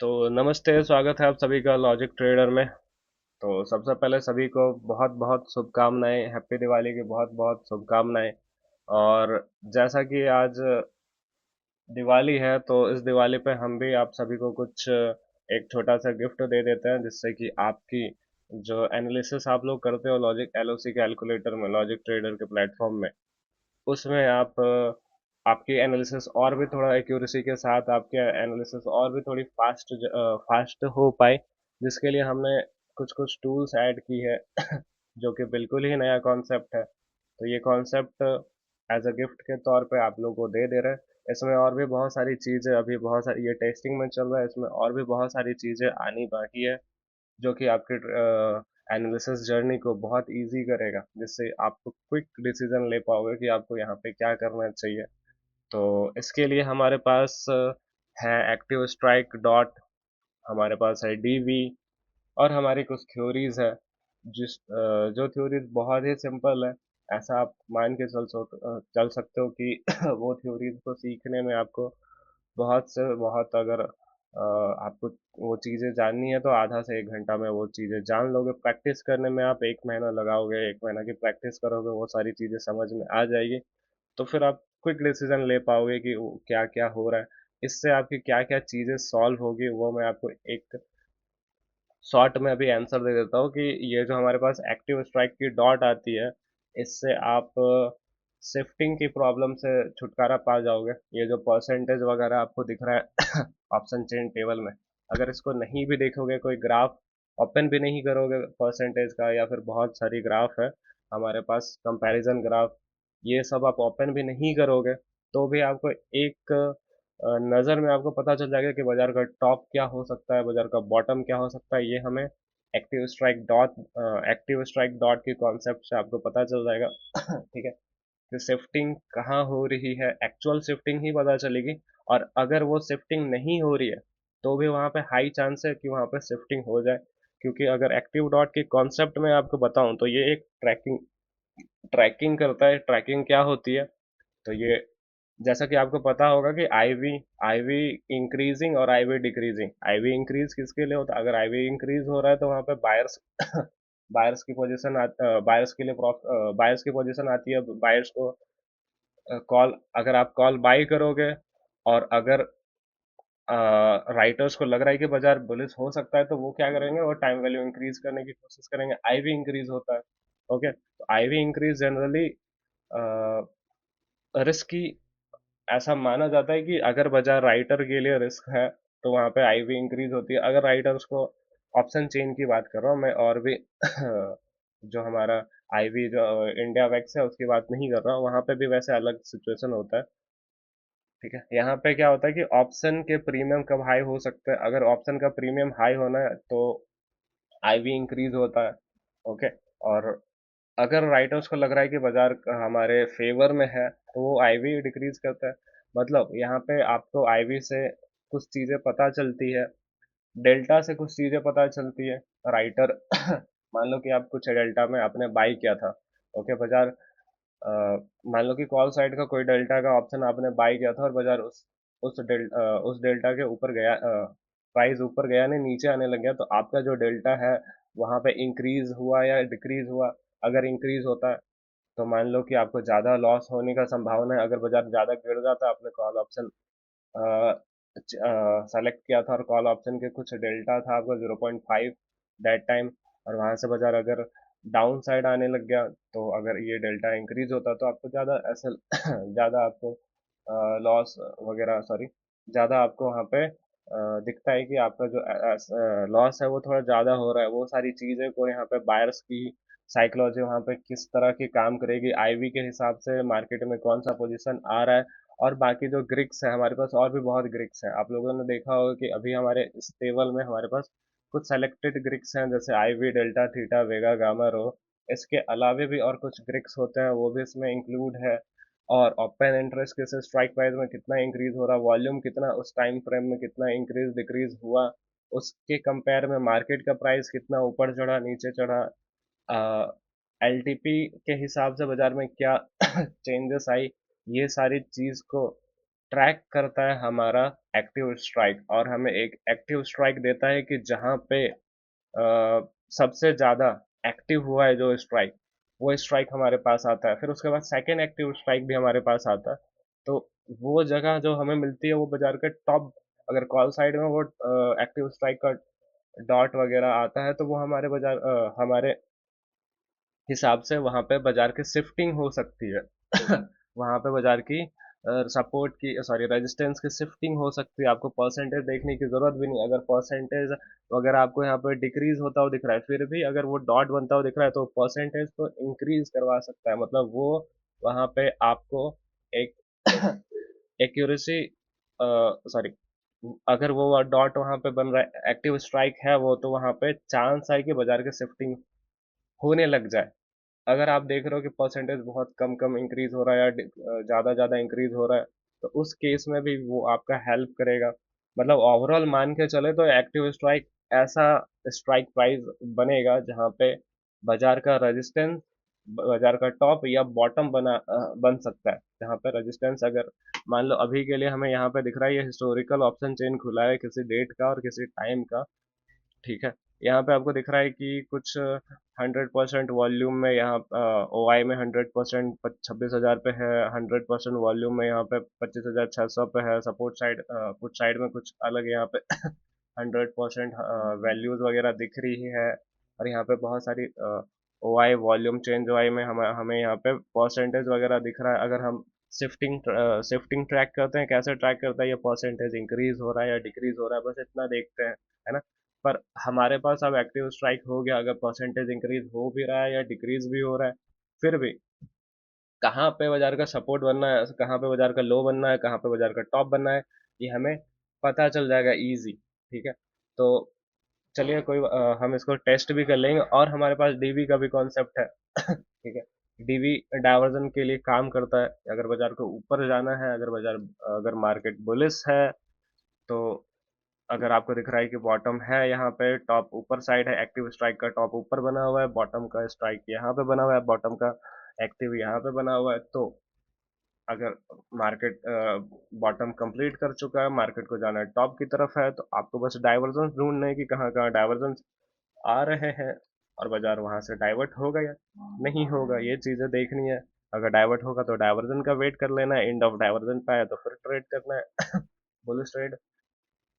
तो नमस्ते, स्वागत है आप सभी का लॉजिक ट्रेडर में। तो सबसे पहले सभी को बहुत बहुत शुभकामनाएं, हैप्पी दिवाली की बहुत बहुत शुभकामनाएं। और जैसा कि आज दिवाली है तो इस दिवाली पे हम भी आप सभी को कुछ एक छोटा सा गिफ्ट दे देते हैं, जिससे कि आपकी जो एनालिसिस आप लोग करते हो लॉजिक एलओसी कैलकुलेटर में, लॉजिक ट्रेडर के प्लेटफॉर्म में, उसमें आप आपकी एनालिसिस और भी थोड़ा एक्यूरेसी के साथ, आपके एनालिसिस और भी थोड़ी फास्ट हो पाए, जिसके लिए हमने कुछ कुछ टूल्स ऐड की है जो कि बिल्कुल ही नया कॉन्सेप्ट है। तो ये कॉन्सेप्ट एज अ गिफ्ट के तौर पे आप लोगों को दे दे रहे हैं। इसमें और भी बहुत सारी चीज़ें, अभी बहुत सारी ये टेस्टिंग में चल रहा है, इसमें और भी बहुत सारी चीज़ें आनी बाकी है, जो कि आपके एनालिसिस जर्नी को बहुत इजी करेगा, जिससे आप क्विक डिसीजन ले पाओगे कि आपको यहाँ पे क्या करना चाहिए। तो इसके लिए हमारे पास है एक्टिव स्ट्राइक डॉट, हमारे पास है डीवी, और हमारी कुछ थ्योरीज है, जो थ्योरीज बहुत ही सिंपल है। ऐसा आप मान के चल सकते हो कि वो थ्योरीज को सीखने में आपको बहुत से बहुत, अगर आपको वो चीज़ें जाननी है तो आधा से 1 घंटा में वो चीज़ें जान लोगे। प्रैक्टिस करने में आप 1 महीना लगाओगे, 1 महीना की प्रैक्टिस करोगे, वो सारी चीज़ें समझ में आ जाएगी। तो फिर आप क्विक डिसीजन ले पाओगे कि क्या क्या हो रहा है, इससे आपकी क्या क्या चीज़ें सॉल्व होगी। वो मैं आपको एक शॉर्ट में अभी आंसर दे देता हूँ कि ये जो हमारे पास एक्टिव स्ट्राइक की डॉट आती है, इससे आप शिफ्टिंग की प्रॉब्लम से छुटकारा पा जाओगे। ये जो परसेंटेज वगैरह आपको दिख रहा है ऑप्शन चेन टेबल में, अगर इसको नहीं भी देखोगे, कोई ग्राफ ओपन भी नहीं करोगे परसेंटेज का, या फिर बहुत सारी ग्राफ है हमारे पास, कंपैरिजन ग्राफ, ये सब आप ओपन भी नहीं करोगे, तो भी आपको एक नज़र में आपको पता चल जाएगा कि बाजार का टॉप क्या हो सकता है, बाजार का बॉटम क्या हो सकता है। ये हमें एक्टिव स्ट्राइक डॉट की कॉन्सेप्ट से आपको पता चल जाएगा ठीक है, कि शिफ्टिंग कहाँ हो रही है, एक्चुअल शिफ्टिंग ही पता चलेगी। और अगर वो शिफ्टिंग नहीं हो रही है, तो भी वहाँ पे हाई चांस है कि वहाँ पे शिफ्टिंग हो जाए। क्योंकि अगर एक्टिव डॉट के कॉन्सेप्ट में आपको बताऊं, तो ये एक ट्रैकिंग ट्रैकिंग करता है। ट्रैकिंग क्या होती है? तो ये, जैसा कि आपको पता होगा कि आईवी आईवी इंक्रीजिंग और आईवी डिक्रीजिंग। आईवी इंक्रीज किसके लिए होता है? अगर आईवी इंक्रीज हो रहा है तो वहां पे बायर्स बायर्स की पोजीशन बायर्स के लिए बायर्स की पोजीशन आती है। बायर्स को कॉल, अगर आप कॉल बाई करोगे, और अगर राइटर्स को लग रहा है कि बाजार बुलिश हो सकता है, तो वो क्या करेंगे, वो टाइम वैल्यू इंक्रीज करने की कोशिश करेंगे। आईवी इंक्रीज होता है। ओके, तो आईवी इंक्रीज जनरली रिस्क की, ऐसा माना जाता है कि अगर बाजार राइटर के लिए रिस्क है, तो वहां पे आईवी इंक्रीज होती है। अगर राइटर्स को, ऑप्शन चेन की बात कर रहा हूँ मैं, और भी जो हमारा आईवी जो इंडिया वैक्स है उसकी बात नहीं कर रहा हूँ, वहां पे भी वैसे अलग सिचुएशन होता है। ठीक है, यहाँ पे क्या होता है कि ऑप्शन के प्रीमियम कब हाई हो सकते हैं? अगर ऑप्शन का प्रीमियम हाई होना है तो आईवी इंक्रीज होता है। ओके, और अगर राइटर्स को लग रहा है कि बाजार हमारे फेवर में है, तो वो आईवी डिक्रीज करता है। मतलब यहाँ पे आपको आईवी से कुछ चीजें पता चलती है, डेल्टा से कुछ चीजें पता चलती है। राइटर मान लो कि आप कुछ डेल्टा में आपने बाई किया था। ओके, बाजार अ, मान लो कि कॉल साइड का कोई डेल्टा का ऑप्शन आपने बाई किया था, और बाजार उस डेल्टा के ऊपर गया, प्राइस ऊपर गया नहीं, नीचे आने लग गया, तो आपका जो डेल्टा है वहां पे इंक्रीज हुआ या डिक्रीज हुआ? अगर इंक्रीज होता है तो मान लो कि आपको ज़्यादा लॉस होने का संभावना है। अगर बाजार ज़्यादा गिर जाता है, आपने कॉल ऑप्शन सेलेक्ट किया था और कॉल ऑप्शन के कुछ डेल्टा था आपका 0.5 दैट टाइम, और वहां से बाजार अगर डाउन साइड आने लग गया, तो अगर ये डेल्टा इंक्रीज होता तो आपको ज़्यादा ऐसे ज़्यादा आपको लॉस वगैरह, सॉरी, ज़्यादा आपको वहाँ पे दिखता है कि आपका जो लॉस है वो थोड़ा ज़्यादा हो रहा है। वो सारी चीज़ें को यहाँ पे बायर्स की साइकोलॉजी वहाँ पे किस तरह की काम करेगी, आईवी के हिसाब से मार्केट में कौन सा पोजीशन आ रहा है, और बाकी जो ग्रिक्स है हमारे पास, और भी बहुत ग्रिक्स हैं। आप लोगों ने देखा होगा कि अभी हमारे इस टेबल में हमारे पास कुछ सेलेक्टेड ग्रिक्स हैं, जैसे आईवी, डेल्टा, थीटा, वेगा, गामा, रो। इसके अलावे भी और कुछ ग्रिक्स होते हैं, वो भी इसमें इंक्लूड है। और ओपन इंटरेस्ट के स्ट्राइक प्राइस में कितना इंक्रीज हो रहा, वॉल्यूम कितना, उस टाइम फ्रेम में कितना इंक्रीज डिक्रीज हुआ, उसके कंपेयर में मार्केट का प्राइस कितना ऊपर चढ़ा, नीचे चढ़ा, एलटीपी के हिसाब से बाजार में क्या चेंजेस आई, ये सारी चीज को ट्रैक करता है हमारा एक्टिव स्ट्राइक, और हमें एक एक्टिव स्ट्राइक देता है कि जहाँ पे सबसे ज़्यादा एक्टिव हुआ है जो स्ट्राइक, वो स्ट्राइक हमारे पास आता है। फिर उसके बाद सेकंड एक्टिव स्ट्राइक भी हमारे पास आता है। तो वो जगह जो हमें मिलती है वो बाज़ार के टॉप, अगर कॉल साइड में वो एक्टिव स्ट्राइक का डॉट वगैरह आता है तो वो हमारे हिसाब से वहाँ पे बाजार की शिफ्टिंग हो सकती है। वहाँ पे बाजार की सपोर्ट की, सॉरी, रेजिस्टेंस की शिफ्टिंग हो सकती है। आपको परसेंटेज देखने की जरूरत भी नहीं। अगर परसेंटेज वगैरह आपको यहाँ पे डिक्रीज होता हुआ दिख रहा है, फिर भी अगर वो डॉट बनता हुआ दिख रहा है तो परसेंटेज को इंक्रीज करवा सकता है। मतलब वो वहाँ पे आपको एक एक्यूरेसी, सॉरी, अगर वो डॉट वहाँ पे बन रहा है, एक्टिव स्ट्राइक है वो, तो वहाँ पे चांस है कि बाजार की शिफ्टिंग होने लग जाए। अगर आप देख रहे हो कि परसेंटेज बहुत कम कम इंक्रीज हो रहा है या ज़्यादा ज़्यादा इंक्रीज हो रहा है, तो उस केस में भी वो आपका हेल्प करेगा। मतलब ओवरऑल मान के चले तो एक्टिव स्ट्राइक ऐसा स्ट्राइक प्राइस बनेगा जहाँ पे बाजार का रेजिस्टेंस, बाजार का टॉप या बॉटम बन सकता है। जहाँ पे रेजिस्टेंस, अगर मान लो अभी के लिए हमें यहाँ पे दिख रहा है, ये हिस्टोरिकल ऑप्शन चेन खुला है किसी डेट का और किसी टाइम का, ठीक है। यहाँ पे आपको दिख रहा है कि कुछ 100% वॉल्यूम में यहाँ ओ आई में 100% 26,000 पे है, 100% वॉल्यूम में यहाँ पे 25,600 पे है। सपोर्ट साइड, पुट साइड में कुछ अलग यहाँ पे 100% वैल्यूज वगैरह दिख रही है। और यहाँ पे बहुत सारी ओ आई वॉल्यूम चेंज ओ आई में हमें हमें यहाँ पे परसेंटेज वगैरह दिख रहा है। अगर हम शिफ्टिंग ट्रैक करते हैं, कैसे ट्रैक करता है ये, परसेंटेज इंक्रीज हो रहा है या डिक्रीज हो रहा है, बस इतना देखते हैं, है ना। पर हमारे पास अब एक्टिव स्ट्राइक हो गया, अगर परसेंटेज इंक्रीज हो भी रहा है या डिक्रीज भी हो रहा है, फिर भी कहाँ पे बाजार का सपोर्ट बनना है, कहाँ पे बाजार का लो बनना है, कहाँ पे बाजार का टॉप बनना है, ये हमें पता चल जाएगा इजी। ठीक है। तो चलिए हम इसको टेस्ट भी कर लेंगे, और हमारे पास डीवी का भी कॉन्सेप्ट है। ठीक है। डीवी डाइवर्जन के लिए काम करता है। अगर बाजार को ऊपर जाना है, अगर मार्केट बुलिश है, तो अगर आपको दिख रहा है कि बॉटम है यहाँ पे, टॉप ऊपर साइड है, एक्टिव स्ट्राइक का टॉप ऊपर बना हुआ है, बॉटम का स्ट्राइक यहाँ पे बना हुआ है, बॉटम का एक्टिव यहाँ पे बना हुआ है, तो अगर मार्केट बॉटम कंप्लीट कर चुका है, मार्केट को जाना है टॉप की तरफ है, तो आपको बस डाइवर्जेंस ढूंढना है कि कहाँ कहाँ डाइवर्जेंस आ रहे हैं, और बाजार वहां से डाइवर्ट होगा या नहीं होगा, ये चीजें देखनी है। अगर डाइवर्ट होगा तो डाइवर्जन का वेट कर लेना है, एंड ऑफ डाइवर्जन पे आया तो फिर ट्रेड करना है। Bullish trade.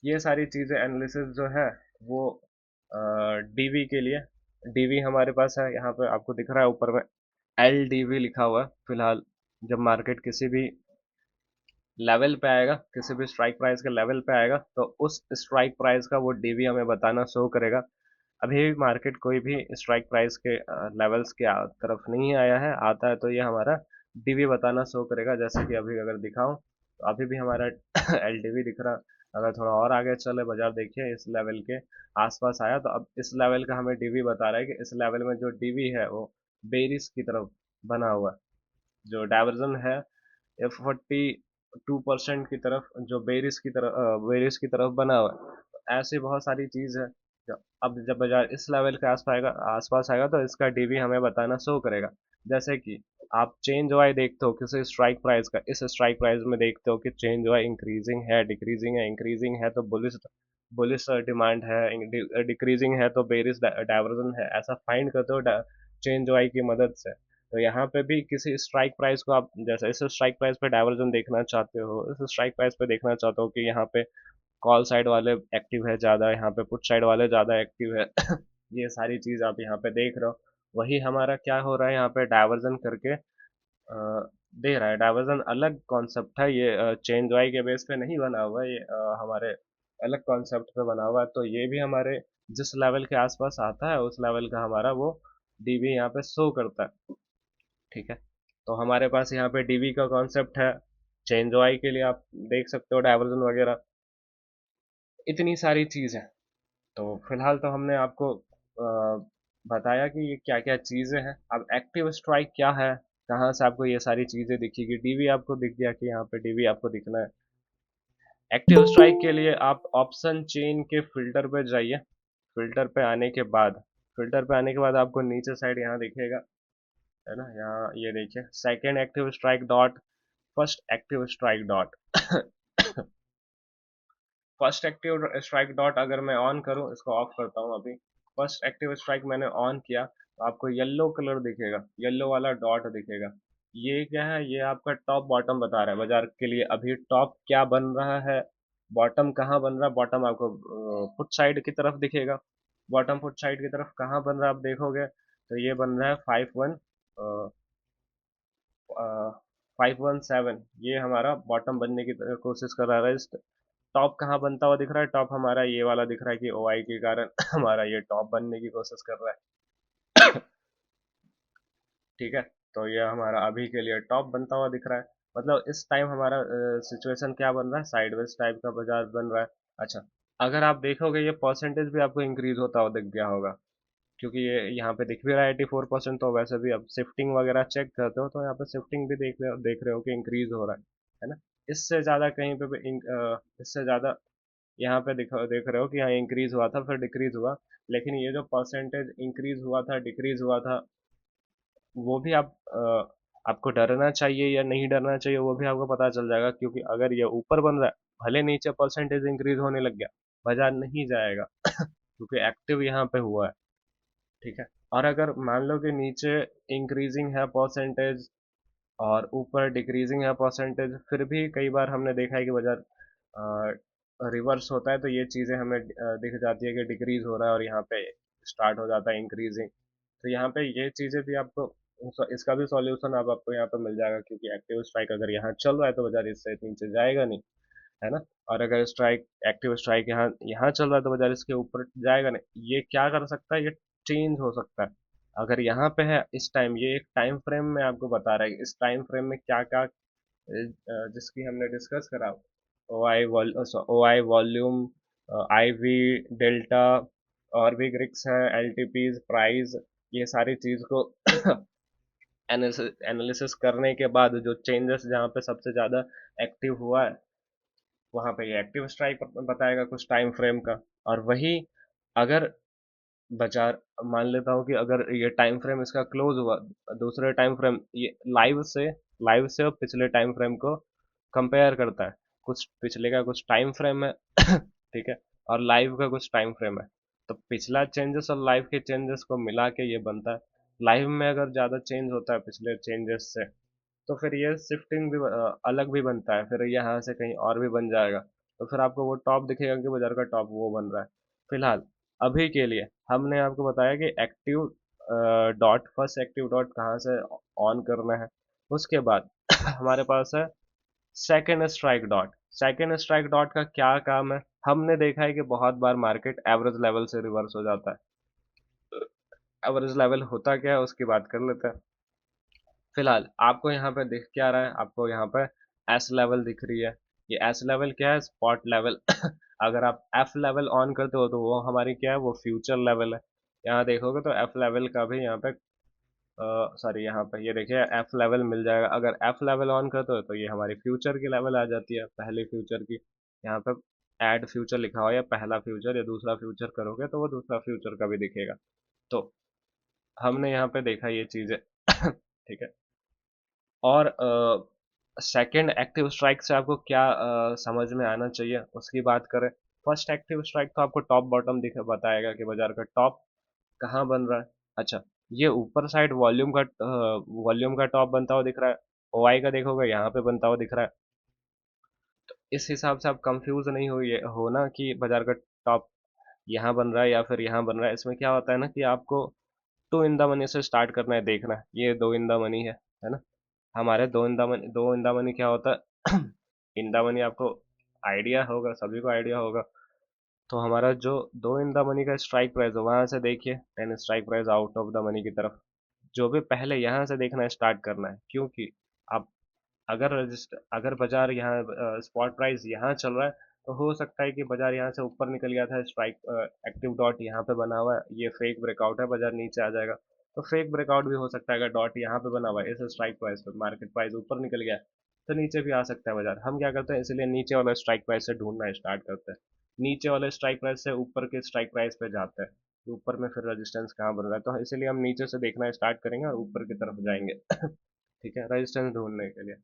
ये सारी चीजें एनालिसिस जो है वो डीवी के लिए, डीवी हमारे पास है, यहाँ पे आपको दिख रहा है ऊपर में एल डी वी लिखा हुआ है। फिलहाल जब मार्केट किसी भी लेवल पे आएगा, किसी भी स्ट्राइक प्राइस के लेवल पे आएगा, तो उस स्ट्राइक प्राइस का वो डीवी हमें बताना शो करेगा। अभी भी मार्केट कोई भी स्ट्राइक प्राइस के लेवल्स के तरफ नहीं आया है, आता है तो ये हमारा डीवी बताना शो करेगा। जैसे कि अभी अगर दिखाऊं तो अभी भी हमारा एलडीवी दिख रहा। अगर थोड़ा और आगे चले, बाजार देखिए इस लेवल के आसपास आया, तो अब इस लेवल का हमें डीवी बता रहा है कि इस लेवल में जो डीवी है वो बेरिस की तरफ बना हुआ है। जो डाइवर्जन है 42% की तरफ, जो बेरिस की तरफ बना हुआ है। तो ऐसी बहुत सारी चीज है। अब जब बाजार इस लेवल के आसपास आएगा तो इसका डीवी हमें बताना शो करेगा। जैसे कि आप चेंज वाई देखते हो किसी स्ट्राइक प्राइस का, इस स्ट्राइक प्राइस में देखते हो कि चेंज वाई इंक्रीजिंग है, डिक्रीजिंग है। इंक्रीजिंग है तो बुलिश बुलिश डिमांड है, डिक्रीजिंग है तो बेरिश डाइवर्जन है। ऐसा फाइंड करते हो चेंज वाई की मदद से। तो यहाँ पे भी किसी स्ट्राइक प्राइस को आप, जैसे इस स्ट्राइक प्राइस पे डाइवर्जन देखना चाहते हो, इस स्ट्राइक प्राइस पे देखना चाहते हो कि यहाँ पे कॉल साइड वाले एक्टिव है ज़्यादा, यहाँ पे पुट साइड वाले ज़्यादा एक्टिव है। ये सारी चीज़ आप यहाँ पे देख रहे हो। वही हमारा क्या हो रहा है यहाँ पे, डाइवर्जन करके दे रहा है। डाइवर्जन अलग कॉन्सेप्ट है, ये चेंज वाई के बेस पे नहीं बना हुआ है, ये हमारे अलग कॉन्सेप्ट पे बना हुआ है। तो ये भी हमारे जिस लेवल के आसपास आता है उस लेवल का हमारा वो डीवी यहाँ पे शो करता है। ठीक है। तो हमारे पास यहाँ पे डीवी का कॉन्सेप्ट है। चेंज वाई के लिए आप देख सकते हो डाइवर्जन वगैरह, इतनी सारी चीज़ है। तो फिलहाल तो हमने आपको बताया कि ये क्या क्या चीज़ें हैं। अब एक्टिव स्ट्राइक क्या है, कहाँ से आपको ये सारी चीज़ें दिखेगी। डीवी आपको दिख गया कि यहाँ पे डीवी आपको दिखना है। एक्टिव स्ट्राइक के लिए आप ऑप्शन चेन के फिल्टर पे जाइए। फिल्टर पे आने के बाद, आपको नीचे साइड यहाँ दिखेगा, है ना, यहाँ ये देखिए, second active strike dot, first active strike dot. First active strike dot अगर मैं ऑन करूं, इसको ऑफ करता हूं अभी। फर्स्ट एक्टिव स्ट्राइक मैंने ऑन किया तो आपको येलो कलर दिखेगा, येलो वाला डॉट दिखेगा। ये क्या है? ये आपका टॉप बॉटम बता रहा है बाजार के लिए अभी टॉप क्या बन रहा है, बॉटम कहाँ बन रहा है। बॉटम आपको फुट साइड की तरफ दिखेगा। बॉटम फुट साइड की तरफ कहाँ बन रहा है आप देखोगे तो ये बन रहा है 517। ये हमारा बॉटम बनने की कोशिश कर रहा है। टॉप कहाँ बनता हुआ दिख रहा है? टॉप हमारा ये वाला दिख रहा है कि ओआई के कारण हमारा ये टॉप बनने की कोशिश कर रहा है। ठीक है, तो ये हमारा अभी के लिए टॉप बनता हुआ दिख रहा है। मतलब इस टाइम हमारा सिचुएशन क्या बन रहा है? साइडवेज टाइप का बाजार बन रहा है। अच्छा, अगर आप देखोगे ये परसेंटेज भी आपको इंक्रीज होता हुआ दिख गया होगा, क्योंकि ये यहाँ पे दिख भी रहा है 84%। तो वैसे भी अब शिफ्टिंग वगैरह चेक करते हो तो यहाँ पे शिफ्टिंग भी देख रहे हो कि इंक्रीज हो रहा है ना। इससे ज़्यादा कहीं पे भी इससे ज़्यादा यहाँ पे देख रहे हो कि यहाँ इंक्रीज हुआ था फिर डिक्रीज हुआ। लेकिन ये जो परसेंटेज इंक्रीज हुआ था डिक्रीज हुआ था, वो भी आपको डरना चाहिए या नहीं डरना चाहिए वो भी आपको पता चल जाएगा। क्योंकि अगर ये ऊपर बन रहा है, भले नीचे परसेंटेज इंक्रीज होने लग गया, बाजार नहीं जाएगा क्योंकि एक्टिव यहाँ पे हुआ है। ठीक है, और अगर मान लो कि नीचे इंक्रीजिंग है परसेंटेज और ऊपर डिक्रीजिंग है परसेंटेज, फिर भी कई बार हमने देखा है कि बाजार रिवर्स होता है तो ये चीज़ें हमें दिख जाती है कि डिक्रीज हो रहा है और यहाँ पे स्टार्ट हो जाता है इंक्रीजिंग। तो यहाँ पे ये चीज़ें भी आपको इसका भी सॉल्यूशन अब आपको यहाँ पे मिल जाएगा, क्योंकि एक्टिव स्ट्राइक अगर यहाँ चल रहा है तो बाजार इससे नीचे जाएगा नहीं, है ना। और अगर एक्टिव स्ट्राइक यहाँ यहाँ चल रहा है तो बाजार इसके ऊपर जाएगा नहीं। ये क्या कर सकता है? ये चेंज हो सकता है। अगर यहाँ पे है इस टाइम, ये एक टाइम फ्रेम में आपको बता रहा है कि इस टाइम फ्रेम में क्या क्या जिसकी हमने डिस्कस करा, ओ आई वॉल्यूम, आई वी, डेल्टा, और भी ग्रिक्स हैं, एल टी पीज, प्राइस, ये सारी चीज को एनालिसिस करने के बाद जो चेंजेस जहाँ पे सबसे ज्यादा एक्टिव हुआ है वहां पे ये एक्टिव स्ट्राइक बताएगा कुछ टाइम फ्रेम का। और वही अगर बाजार, मान लेता हूँ कि अगर ये टाइम फ्रेम इसका क्लोज हुआ, दूसरे टाइम फ्रेम ये लाइव से और पिछले टाइम फ्रेम को कंपेयर करता है। कुछ पिछले का कुछ टाइम फ्रेम है ठीक है, और लाइव का कुछ टाइम फ्रेम है। तो पिछला चेंजेस और लाइव के चेंजेस को मिला के ये बनता है। लाइव में अगर ज़्यादा चेंज होता है पिछले चेंजेस से, तो फिर ये शिफ्टिंग भी अलग भी बनता है, फिर यहाँ से कहीं और भी बन जाएगा। तो फिर आपको वो टॉप दिखेगा कि बाजार का टॉप वो बन रहा है। फिलहाल अभी के लिए हमने आपको बताया कि active dot, first active dot कहाँ से ऑन करना है। उसके बाद हमारे पास है second strike dot. Second strike dot का क्या काम है? हमने देखा है कि बहुत बार मार्केट एवरेज लेवल से रिवर्स हो जाता है। एवरेज लेवल होता क्या है उसकी बात कर लेते हैं। फिलहाल आपको यहाँ पे दिख क्या रहा है? आपको यहाँ पे एस लेवल दिख रही है। ये एस लेवल क्या है? स्पॉट लेवल अगर आप एफ लेवल ऑन करते हो तो वो हमारी क्या है? वो फ्यूचर लेवल है। यहाँ देखोगे तो एफ लेवल का भी यहाँ पे, सॉरी, यहाँ पे ये देखिए एफ लेवल मिल जाएगा। अगर एफ लेवल ऑन करते हो तो ये हमारी फ्यूचर की लेवल आ जाती है, पहले फ्यूचर की। यहाँ पे ऐड फ्यूचर लिखा हो या पहला फ्यूचर या दूसरा फ्यूचर करोगे तो वो दूसरा फ्यूचर का भी दिखेगा। तो हमने यहाँ पे देखा ये चीज़ें ठीक है। और सेकंड एक्टिव स्ट्राइक से आपको क्या समझ में आना चाहिए उसकी बात करें। फर्स्ट एक्टिव स्ट्राइक तो आपको टॉप बॉटम दिख बताएगा कि बाजार का टॉप कहाँ बन रहा है। अच्छा, ये ऊपर साइड वॉल्यूम का टॉप बनता हुआ दिख रहा है। ओआई का देखोगे यहाँ पे बनता हुआ दिख रहा है। इस हिसाब से आप कंफ्यूज नहीं होना कि बाजार का टॉप यहाँ बन रहा है या फिर यहाँ बन रहा है। इसमें क्या होता है ना कि आपको टू इन द मनी से स्टार्ट करना है देखना। ये दो इन द मनी है ना। हमारे दो इन द मनी क्या होता है इन द मनी आपको आइडिया होगा, सभी को आइडिया होगा। तो हमारा जो दो इन द मनी का स्ट्राइक प्राइस है वहां से देखिए 10 strike price out of the money की तरफ। जो भी पहले यहाँ से देखना स्टार्ट करना है, क्योंकि आप अगर बाजार यहाँ स्पॉट प्राइस यहाँ चल रहा है तो हो सकता है कि बाजार यहाँ से ऊपर निकल गया था, स्ट्राइक एक्टिव डॉट यहाँ पे बना हुआ है, ये फेक ब्रेकआउट है, बाजार नीचे आ जाएगा। तो फेक ब्रेकआउट भी हो सकता है। अगर डॉट यहाँ पे बना हुआ है इस स्ट्राइक प्राइस पे, मार्केट प्राइस ऊपर निकल गया तो नीचे भी आ सकता है बाजार। हम क्या करते हैं, इसलिए नीचे वाला स्ट्राइक प्राइस से ढूंढना स्टार्ट करते हैं। नीचे वाले स्ट्राइक प्राइस से ऊपर के स्ट्राइक प्राइस पे जाते हैं कि ऊपर में फिर रेजिस्टेंस कहाँ बन रहा है। तो इसलिए हम नीचे से देखना स्टार्ट करेंगे और ऊपर की तरफ जाएंगे ठीक है, रेजिस्टेंस ढूंढने के लिए।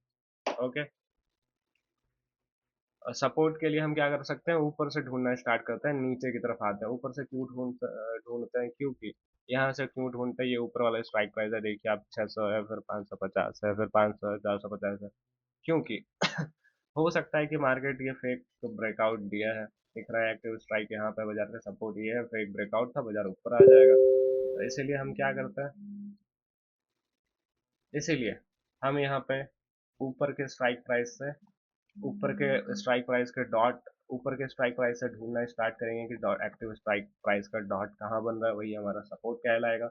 ओके। सपोर्ट के लिए हम क्या कर सकते हैं, ऊपर से ढूंढना स्टार्ट करते हैं, नीचे की तरफ आते हैं। ऊपर से क्यों ढूंढते हैं, क्योंकि यहाँ से क्यों ढूंढते हैं, ये ऊपर वाला स्ट्राइक प्राइस है, देखिए आप 600 है, फिर 550 है, फिर 500 है, 450 है, क्योंकि हो सकता है कि मार्केट ये फेक ब्रेकआउट दिया है, दिख रहा है एक्टिव स्ट्राइक यहाँ पे, बाजार का सपोर्ट ये है, फेक ब्रेकआउट था, बाजार ऊपर आ जाएगा। तो इसीलिए हम क्या करते हैं, इसीलिए हम यहाँ पे ऊपर के स्ट्राइक प्राइस से, ऊपर के स्ट्राइक प्राइस के डॉट, ऊपर के स्ट्राइक प्राइस से ढूंढना स्टार्ट करेंगे कि डॉट, एक्टिव स्ट्राइक प्राइस का डॉट कहाँ बन रहा है, वही हमारा सपोर्ट कहलाएगा।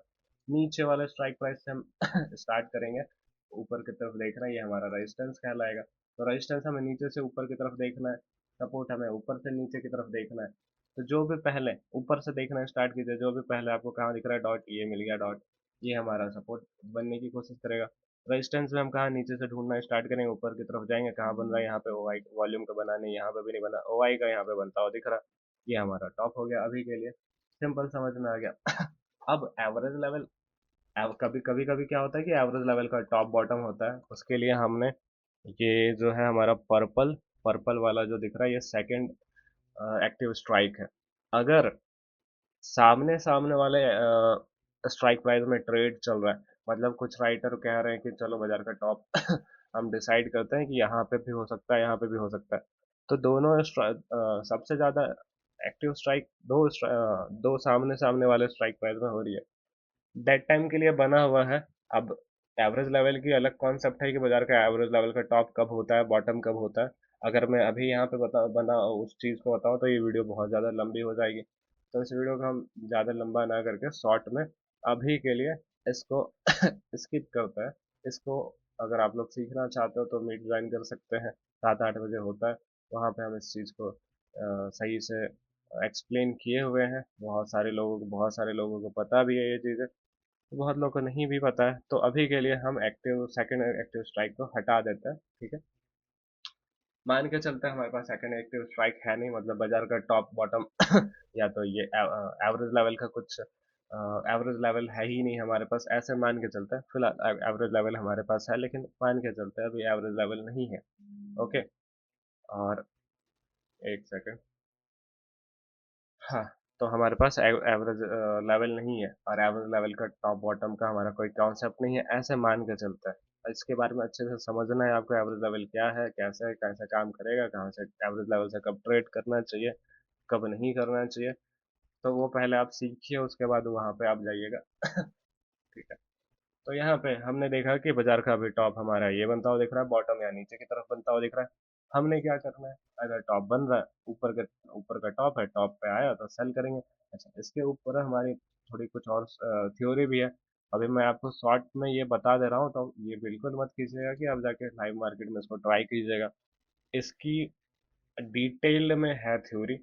नीचे वाले स्ट्राइक प्राइस से हम स्टार्ट करेंगे, ऊपर की तरफ देखना है, ये हमारा रेजिस्टेंस कहलाएगा। तो रेजिस्टेंस हमें नीचे से ऊपर की तरफ देखना है, सपोर्ट हमें ऊपर से नीचे की तरफ देखना है। तो जो भी पहले ऊपर से देखना स्टार्ट कीजिए, जो भी पहले आपको कहाँ दिख रहा है डॉट, ये मिल गया डॉट, ये हमारा सपोर्ट बनने की कोशिश करेगा। रेजिस्टेंस में हम कहाँ नीचे से ढूंढना स्टार्ट करेंगे, ऊपर की तरफ जाएंगे, कहाँ बन रहा है, यहाँ पे ओ आई वॉल्यूम का बना नहीं, यहाँ पे भी नहीं बना, ओ आई का यहाँ पे बनता हुआ दिख रहा, ये हमारा टॉप हो गया अभी के लिए। सिंपल समझ में आ गया। अब एवरेज लेवल, कभी कभी कभी क्या होता है कि एवरेज लेवल का टॉप बॉटम होता है, उसके लिए हमने ये जो है हमारा पर्पल, पर्पल वाला जो दिख रहा है, ये सेकंड एक्टिव स्ट्राइक है। अगर सामने सामने वाले स्ट्राइक प्राइस में ट्रेड चल रहा है, मतलब कुछ राइटर कह रहे हैं कि चलो बाजार का टॉप हम डिसाइड करते हैं कि यहाँ पे भी हो सकता है, यहाँ पे भी हो सकता है, तो दोनों सबसे ज्यादा एक्टिव स्ट्राइक दो सामने सामने वाले स्ट्राइक प्राइस में हो रही है, दैट टाइम के लिए बना हुआ है। अब एवरेज लेवल की अलग कॉन्सेप्ट है कि बाजार का एवरेज लेवल का टॉप कब होता है, बॉटम कब होता है। अगर मैं अभी यहाँ पे बना उस चीज़ को बताऊँ तो ये वीडियो बहुत ज़्यादा लंबी हो जाएगी, तो इस वीडियो को हम ज़्यादा लंबा ना करके शॉर्ट में अभी के लिए इसको स्किप करते हैं। इसको अगर आप लोग सीखना चाहते हो तो मीट ज्वाइन कर सकते हैं, 7-8 बजे होता है, वहाँ पे हम इस चीज़ को सही से एक्सप्लेन किए हुए हैं। बहुत सारे लोगों को पता भी है ये चीज़ें, बहुत लोगों को नहीं भी पता है। तो अभी के लिए हम एक्टिव सेकंड एक्टिव स्ट्राइक को हटा देते हैं, ठीक है। मान के चलते हैं हमारे पास सेकंड एक्टिव स्ट्राइक है नहीं, मतलब बाजार का टॉप बॉटम या तो ये एवरेज लेवल का कुछ एवरेज लेवल है ही नहीं हमारे पास, ऐसे मान के चलते हैं। फिलहाल एवरेज लेवल हमारे पास है, लेकिन मान के चलते हैं अभी एवरेज लेवल नहीं है। ओके, और एक सेकंड, हाँ, तो हमारे पास एवरेज लेवल नहीं है, और एवरेज लेवल का टॉप बॉटम का हमारा कोई कॉन्सेप्ट नहीं है, ऐसे मान के चलता है। इसके बारे में अच्छे से समझना है आपको, एवरेज लेवल क्या है, कैसे कैसे काम करेगा, कहाँ से एवरेज लेवल से कब ट्रेड करना चाहिए, कब नहीं करना चाहिए, तो वो पहले आप सीखिए, उसके बाद वहाँ पे आप जाइएगा। ठीक है। तो यहाँ पे हमने देखा कि बाजार का अभी टॉप हमारा ये बनता हुआ दिख रहा है, बॉटम या नीचे की तरफ बनता हुआ दिख रहा है। हमने क्या करना है, अगर टॉप बन रहा है, ऊपर का टॉप है, टॉप पे आया तो सेल करेंगे। अच्छा, इसके ऊपर हमारी थोड़ी कुछ और थ्योरी भी है, अभी मैं आपको शॉर्ट में ये बता दे रहा हूँ, तो ये बिल्कुल मत कीजिएगा कि आप जाके लाइव मार्केट में इसको ट्राई कीजिएगा। इसकी डिटेल में है थ्योरी,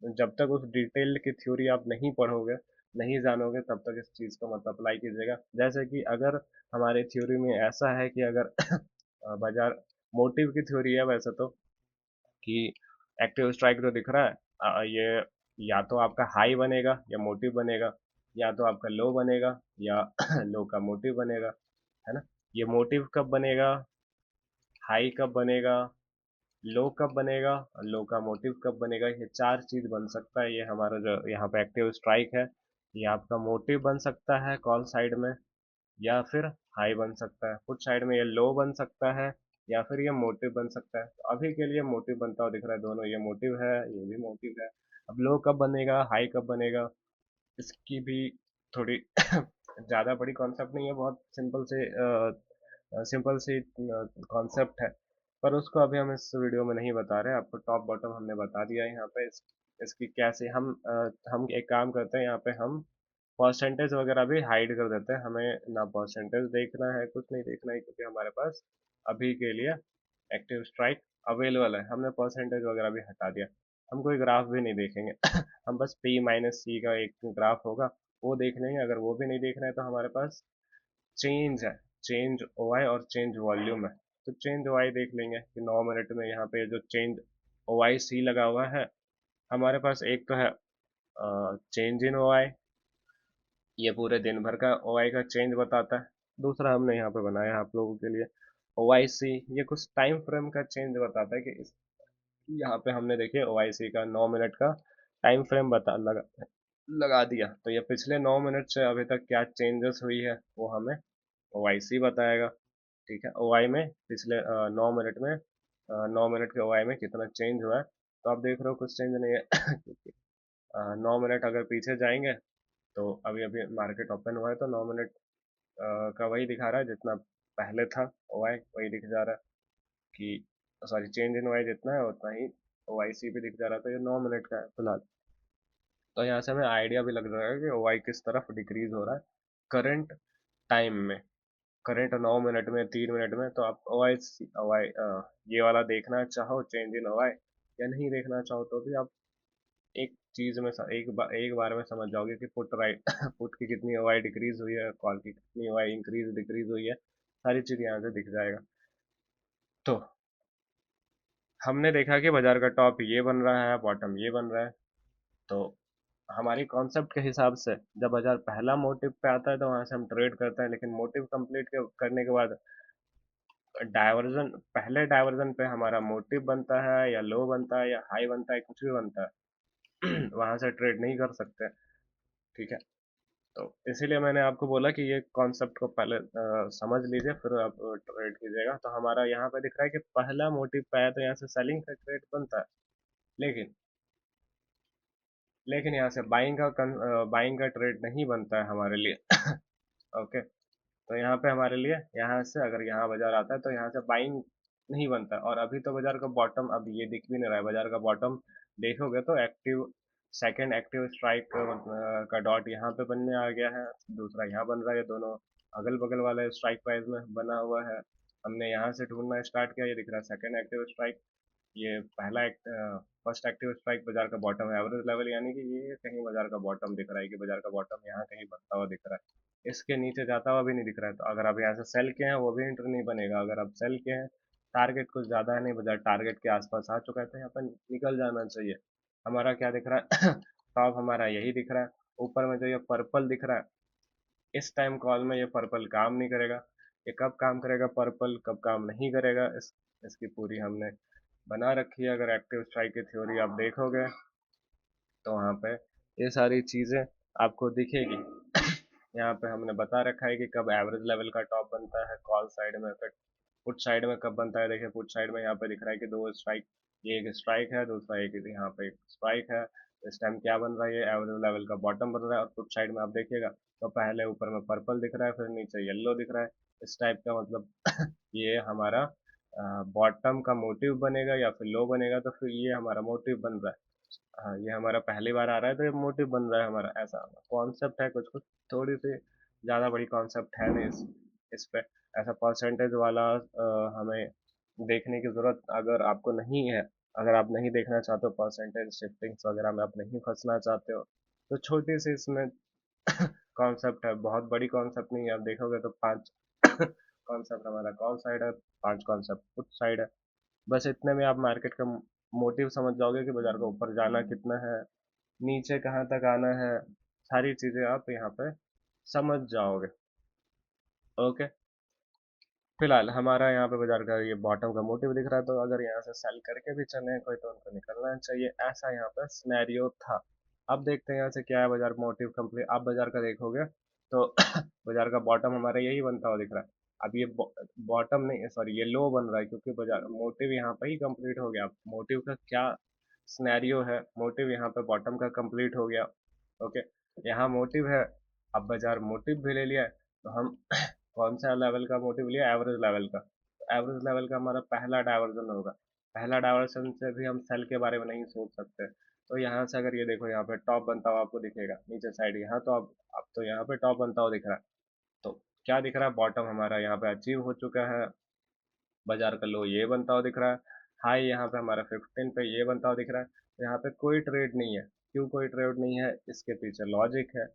जब तक उस डिटेल की थ्योरी आप नहीं पढ़ोगे, नहीं जानोगे, तब तक इस चीज़ को मत अप्लाई कीजिएगा। जैसे कि अगर हमारे थ्योरी में ऐसा है कि अगर बाजार मोटिव की थ्योरी है वैसे तो, कि एक्टिव स्ट्राइक जो दिख रहा है, ये या तो आपका हाई बनेगा या मोटिव बनेगा, या तो आपका लो बनेगा या लो का मोटिव बनेगा, है ना। ये मोटिव कब बनेगा, हाई कब बनेगा, लो कब बनेगा, और लो का मोटिव कब बनेगा, ये चार चीज बन सकता है। ये हमारा जो यहाँ पे एक्टिव स्ट्राइक है, ये आपका मोटिव बन सकता है कॉल साइड में, या फिर हाई बन सकता है पुट साइड में, ये लो बन सकता है, या फिर ये मोटिव बन सकता है। तो अभी के लिए मोटिव बनता हुआ दिख रहा है, दोनों ये मोटिव है, ये भी मोटिव है। अब लो कब बनेगा, हाई कब बनेगा, इसकी भी थोड़ी ज़्यादा बड़ी कॉन्सेप्ट नहीं है, बहुत सिंपल सी कॉन्सेप्ट है, पर उसको अभी हम इस वीडियो में नहीं बता रहे हैं। आपको टॉप बॉटम हमने बता दिया है यहाँ पे। इसकी कैसे हम एक काम करते हैं, यहाँ पे हम परसेंटेज वगैरह भी हाइड कर देते हैं, हमें ना परसेंटेज देखना है, कुछ नहीं देखना है, क्योंकि हमारे पास अभी के लिए एक्टिव स्ट्राइक अवेलेबल है। हमने परसेंटेज वगैरह भी हटा दिया, हम कोई ग्राफ भी नहीं देखेंगे। हम बस पी माइनस सी का एक ग्राफ होगा, वो देख लेंगे। अगर वो भी नहीं देखना है तो हमारे पास चेंज है, चेंज ओ आई और चेंज वॉल्यूम है। तो चेंज ओ आई देख लेंगे कि 9 मिनट में यहाँ पे जो चेंज ओ आई सी लगा हुआ है हमारे पास, एक तो है चेंज इन ओ आई, ये पूरे दिन भर का ओ आई का चेंज बताता है। दूसरा हमने यहाँ पे बनाया है आप लोगों के लिए ओ आई सी, ये कुछ टाइम फ्रेम का चेंज बताता है कि यहाँ पे हमने देखिए ओआईसी का 9 मिनट का टाइम फ्रेम बता लगा दिया, तो ये पिछले 9 मिनट से अभी तक क्या चेंजेस हुई है वो हमें ओआईसी बताएगा। ठीक है, ओआई में पिछले 9 मिनट में 9 मिनट के ओआई में कितना चेंज हुआ है, तो आप देख रहे हो कुछ चेंज नहीं है क्योंकि 9 मिनट अगर पीछे जाएंगे तो अभी अभी मार्केट ओपन हुआ है तो 9 मिनट का वही दिखा रहा है जितना पहले था, ओआई वही दिख जा रहा है कि सॉरी चेंज इन ओआई जितना है उतना ही ओआईसी भी दिख जा रहा था, ये 9 मिनट का है फिलहाल। तो यहाँ से हमें आइडिया भी लग रहा है कि ओआई किस तरफ डिक्रीज हो रहा है करंट टाइम में, करंट 9 मिनट में 3 मिनट में। तो आप ओआई ओआई ये वाला देखना चाहो चेंज इन ओआई या नहीं देखना चाहो तो भी आप एक चीज में एक बार में समझ जाओगे कि पुट राइट पुट की कितनी ओआई डिक्रीज हुई है, कॉल की कितनी ओआई इंक्रीज डिक्रीज हुई है, सारी चीज यहाँ से दिख जाएगा। तो हमने देखा कि बाजार का टॉप ये बन रहा है, बॉटम ये बन रहा है। तो हमारी कॉन्सेप्ट के हिसाब से जब बाजार पहला मोटिव पे आता है तो वहां से हम ट्रेड करते हैं, लेकिन मोटिव कंप्लीट करने के बाद डायवर्जन, पहले डायवर्जन पे हमारा मोटिव बनता है या लो बनता है या हाई बनता है, कुछ भी बनता है वहां से ट्रेड नहीं कर सकते। ठीक है, तो इसीलिए मैंने आपको बोला कि ये कॉन्सेप्ट को पहले समझ लीजिए फिर आप ट्रेड कीजिएगा। तो हमारा यहाँ पे दिख रहा है कि पहला मोटिव पे आया तो यहाँ से सेलिंग का ट्रेड बनता है, लेकिन यहाँ से बाइंग का ट्रेड नहीं बनता है हमारे लिए ओके, तो यहाँ पे हमारे लिए यहाँ से अगर यहाँ बाजार आता है तो यहाँ से बाइंग नहीं बनता है। और अभी तो बाजार का बॉटम अब ये दिख भी नहीं रहा है, बाजार का बॉटम देखोगे तो एक्टिव सेकंड एक्टिव स्ट्राइक का डॉट यहाँ पे बनने आ गया है, दूसरा यहाँ बन रहा है, ये दोनों अगल बगल वाले स्ट्राइक प्राइस में बना हुआ है। हमने यहाँ से ढूंढना स्टार्ट किया, ये दिख रहा है सेकंड एक्टिव स्ट्राइक, ये फर्स्ट एक्टिव स्ट्राइक बाजार का बॉटम है एवरेज लेवल, यानी कि ये कहीं बाजार का बॉटम दिख रहा है कि बाजार का बॉटम यहाँ कहीं बनता हुआ दिख रहा है, इसके नीचे जाता हुआ भी नहीं दिख रहा है। तो अगर आप यहाँ से सेल के हैं वो भी एंट्री नहीं बनेगा, अगर आप सेल के हैं टारगेट कुछ ज्यादा है नहीं, बाजार टारगेट के आसपास आ चुका है तो यहाँ पर निकल जाना चाहिए। हमारा क्या दिख रहा है टॉप हमारा यही दिख रहा है, ऊपर में जो ये पर्पल दिख रहा है इस टाइम कॉल में ये पर्पल काम नहीं करेगा। ये कब काम करेगा पर्पल, कब काम नहीं करेगा, इसकी पूरी हमने बना रखी है। अगर एक्टिव स्ट्राइक की थ्योरी आप देखोगे तो वहाँ पे ये सारी चीजें आपको दिखेगी। यहाँ पे हमने बता रखा है कि कब एवरेज लेवल का टॉप बनता है कॉल साइड में, फिर पुट साइड में कब बनता है। देखिए पुट साइड में यहाँ पे दिख रहा है कि दो स्ट्राइक, ये एक स्ट्राइक है, दूसरा एक यहाँ पे एक स्ट्राइक है। इस टाइम क्या बन रहा है, ये एवरेज लेवल का बॉटम बन रहा है। और पुट साइड में आप देखिएगा तो पहले ऊपर में पर्पल दिख रहा है, फिर नीचे येलो दिख रहा है, इस टाइप का मतलब ये हमारा बॉटम का मोटिव बनेगा या फिर लो बनेगा, तो फिर ये हमारा मोटिव बन रहा है। हाँ, ये हमारा पहली बार आ रहा है तो ये मोटिव बन रहा है हमारा, ऐसा कॉन्सेप्ट है। कुछ कुछ थोड़ी सी ज़्यादा बड़ी कॉन्सेप्ट है नहीं इस पे, ऐसा परसेंटेज वाला हमें देखने की ज़रूरत अगर आपको नहीं है, अगर आप नहीं देखना चाहते हो परसेंटेज शिफ्टिंग्स वगैरह में, आप नहीं फंसना चाहते हो, तो छोटी सी इसमें कॉन्सेप्ट है, बहुत बड़ी कॉन्सेप्ट नहीं है। आप देखोगे तो 5 कॉन्सेप्ट हमारा कॉल साइड है, 5 कॉन्सेप्ट पुट साइड है, बस इतने में आप मार्केट का मोटिव समझ जाओगे कि बाजार को ऊपर जाना कितना है, नीचे कहाँ तक आना है, सारी चीजें आप यहाँ पे समझ जाओगे। ओके, फिलहाल हमारा यहाँ पे बाजार का ये बॉटम का मोटिव दिख रहा है, तो अगर यहाँ से सेल करके भी चले कोई तो उनको निकलना चाहिए, ऐसा यहाँ पे सिनेरियो था। अब देखते हैं यहाँ से क्या है बाजार मोटिव कंप्लीट। आप बाजार का देखोगे तो बाजार का बॉटम हमारा यही बनता हुआ दिख रहा है। अब ये बॉटम नहीं, सॉरी ये लो बन रहा है क्योंकि बाजार मोटिव यहाँ पे ही कंप्लीट हो गया। मोटिव का क्या सिनेरियो है, मोटिव यहाँ पे बॉटम का कंप्लीट हो गया। ओके, यहाँ मोटिव है, अब बाजार मोटिव भी ले लिया है, तो हम कौन सा लेवल का मोटिव लिया, एवरेज लेवल का। तो एवरेज लेवल का हमारा पहला डायवर्जन होगा, पहला डायवर्जन से भी हम सेल के बारे में नहीं सोच सकते। तो यहाँ से अगर ये देखो यहाँ पे टॉप बनता हुआ आपको दिखेगा नीचे साइड, यहाँ तो अब तो यहाँ पे टॉप बनता हुआ दिख रहा है। तो क्या दिख रहा है, बॉटम हमारा यहाँ पे अचीव हो चुका है, बाजार का लो ये बनता हुआ दिख रहा है, हाई यहाँ पे हमारा 15 पे ये बनता हुआ दिख रहा है। तो यहाँ पे कोई ट्रेड नहीं है, क्यों कोई ट्रेड नहीं है, इसके पीछे लॉजिक है,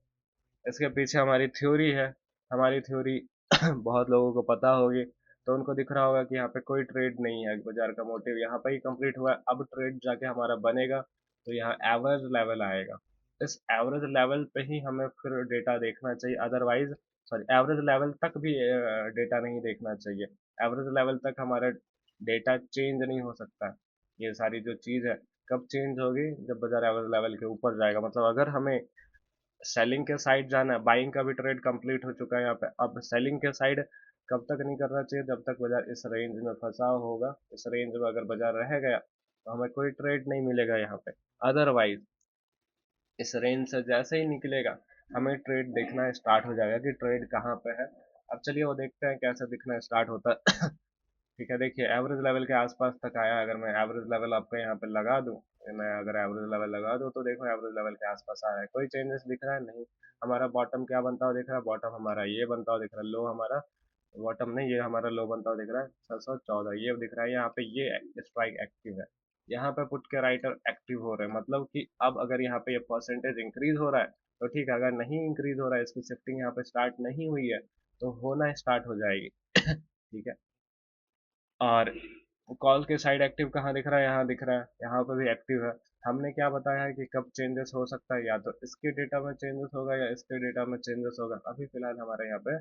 इसके पीछे हमारी थ्योरी है। हमारी थ्योरी बहुत लोगों को पता होगी, तो उनको दिख रहा होगा कि यहाँ पे कोई ट्रेड नहीं है, बाजार का मोटिव यहाँ पे ही कंप्लीट हुआ है, अब ट्रेड जाके हमारा बनेगा तो यहाँ एवरेज लेवल आएगा। इस एवरेज लेवल पे ही हमें फिर डेटा देखना चाहिए, अदरवाइज सॉरी एवरेज लेवल तक भी डेटा नहीं देखना चाहिए, एवरेज लेवल तक हमारा डेटा चेंज नहीं हो सकता। ये सारी जो चीज़ है कब चेंज होगी, जब बाजार एवरेज लेवल के ऊपर जाएगा। मतलब अगर हमें सेलिंग के साइड जाना है, बाइंग का भी ट्रेड कंप्लीट हो चुका है यहाँ पे, अब सेलिंग के साइड कब तक नहीं करना चाहिए, जब तक बाजार इस रेंज में फंसा होगा। इस रेंज में अगर बाजार रह गया तो हमें कोई ट्रेड नहीं मिलेगा यहाँ पे। अदरवाइज इस रेंज से जैसे ही निकलेगा हमें ट्रेड देखना स्टार्ट हो जाएगा कि ट्रेड कहाँ पे है। अब चलिए वो देखते हैं कैसे दिखना स्टार्ट होता है। ठीक है, देखिए एवरेज लेवल के आसपास तक आया। अगर मैं एवरेज लेवल आपको यहाँ पे लगा दूं, मैं अगर एवरेज लेवल लगा दूं तो देखो एवरेज लेवल के आसपास आ रहा है, कोई चेंजेस दिख रहा है नहीं। हमारा बॉटम क्या बनता हुआ दिख रहा है, बॉटम हमारा ये बनता हुआ दिख रहा है, लो हमारा बॉटम नहीं, ये हमारा लो बनता हुआ दिख रहा है 614, ये दिख रहा है यहाँ पे, ये स्ट्राइक एक्टिव है। यहाँ पे पुट के राइटर एक्टिव हो रहे हैं, मतलब कि अब अगर यहाँ पे ये परसेंटेज इंक्रीज हो रहा है तो ठीक है, अगर नहीं इंक्रीज हो रहा है, इसकी शिफ्टिंग यहाँ पे स्टार्ट नहीं हुई है तो होना स्टार्ट हो जाएगी। ठीक है। और कॉल के साइड एक्टिव कहाँ दिख रहा है, यहाँ दिख रहा है, यहाँ पे भी एक्टिव है। हमने क्या बताया है कि कब चेंजेस हो सकता है, या तो इसके डेटा में चेंजेस होगा या इसके डेटा में चेंजेस होगा। अभी फिलहाल हमारे यहाँ पे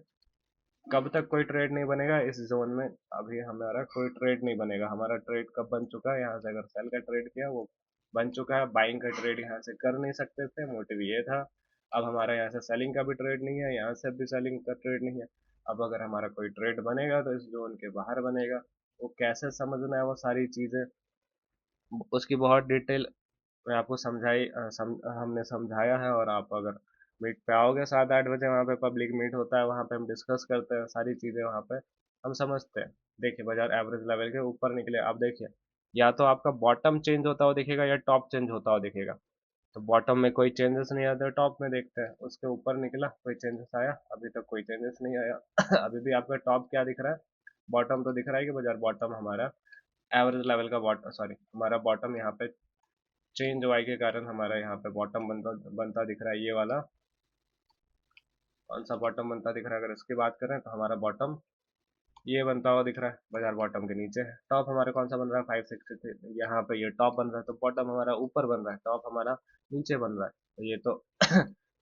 कब तक कोई ट्रेड नहीं बनेगा इस जोन में, अभी हमारा कोई ट्रेड नहीं बनेगा। हमारा ट्रेड कब बन चुका है, यहाँ से अगर सेल का ट्रेड किया वो बन चुका है, बाइंग का ट्रेड यहाँ से कर नहीं सकते थे, मोटिव ये था। अब हमारा यहाँ से सेलिंग का भी ट्रेड नहीं है, यहाँ से भी सेलिंग का ट्रेड नहीं है। अब अगर हमारा कोई ट्रेड बनेगा तो इस जोन के बाहर बनेगा। वो कैसे समझना है वो सारी चीजें, उसकी बहुत डिटेल मैं आपको हमने समझाया है। और आप अगर मीट पे आओगे 7-8 बजे, वहाँ पे पब्लिक मीट होता है, वहाँ पे हम डिस्कस करते हैं सारी चीज़ें, वहाँ पे हम समझते हैं। देखिए बाजार एवरेज लेवल के ऊपर निकले, अब देखिए या तो आपका बॉटम चेंज होता हुआ दिखेगा या टॉप चेंज होता हुआ दिखेगा। तो बॉटम में कोई चेंजेस नहीं आते, टॉप में देखते हैं उसके ऊपर निकला कोई चेंजेस आया, अभी तक कोई चेंजेस नहीं आया। अभी भी आपका टॉप क्या दिख रहा है, बॉटम तो दिख रहा है कि बाजार बॉटम हमारा एवरेज लेवल का बॉटम, सॉरी हमारा बॉटम यहाँ पे चेंज वाई के कारण हमारा यहाँ पे बॉटम बनता बनता दिख रहा है, ये वाला कौन सा बॉटम बनता दिख रहा है, अगर इसकी बात करें तो हमारा बॉटम ये बनता हुआ दिख रहा है, बाजार बॉटम के नीचे है। टॉप हमारे कौन सा बन रहा है, 563, यहाँ पे ये टॉप बन रहा है, तो बॉटम हमारा ऊपर बन रहा है, टॉप हमारा नीचे बन रहा है। तो ये तो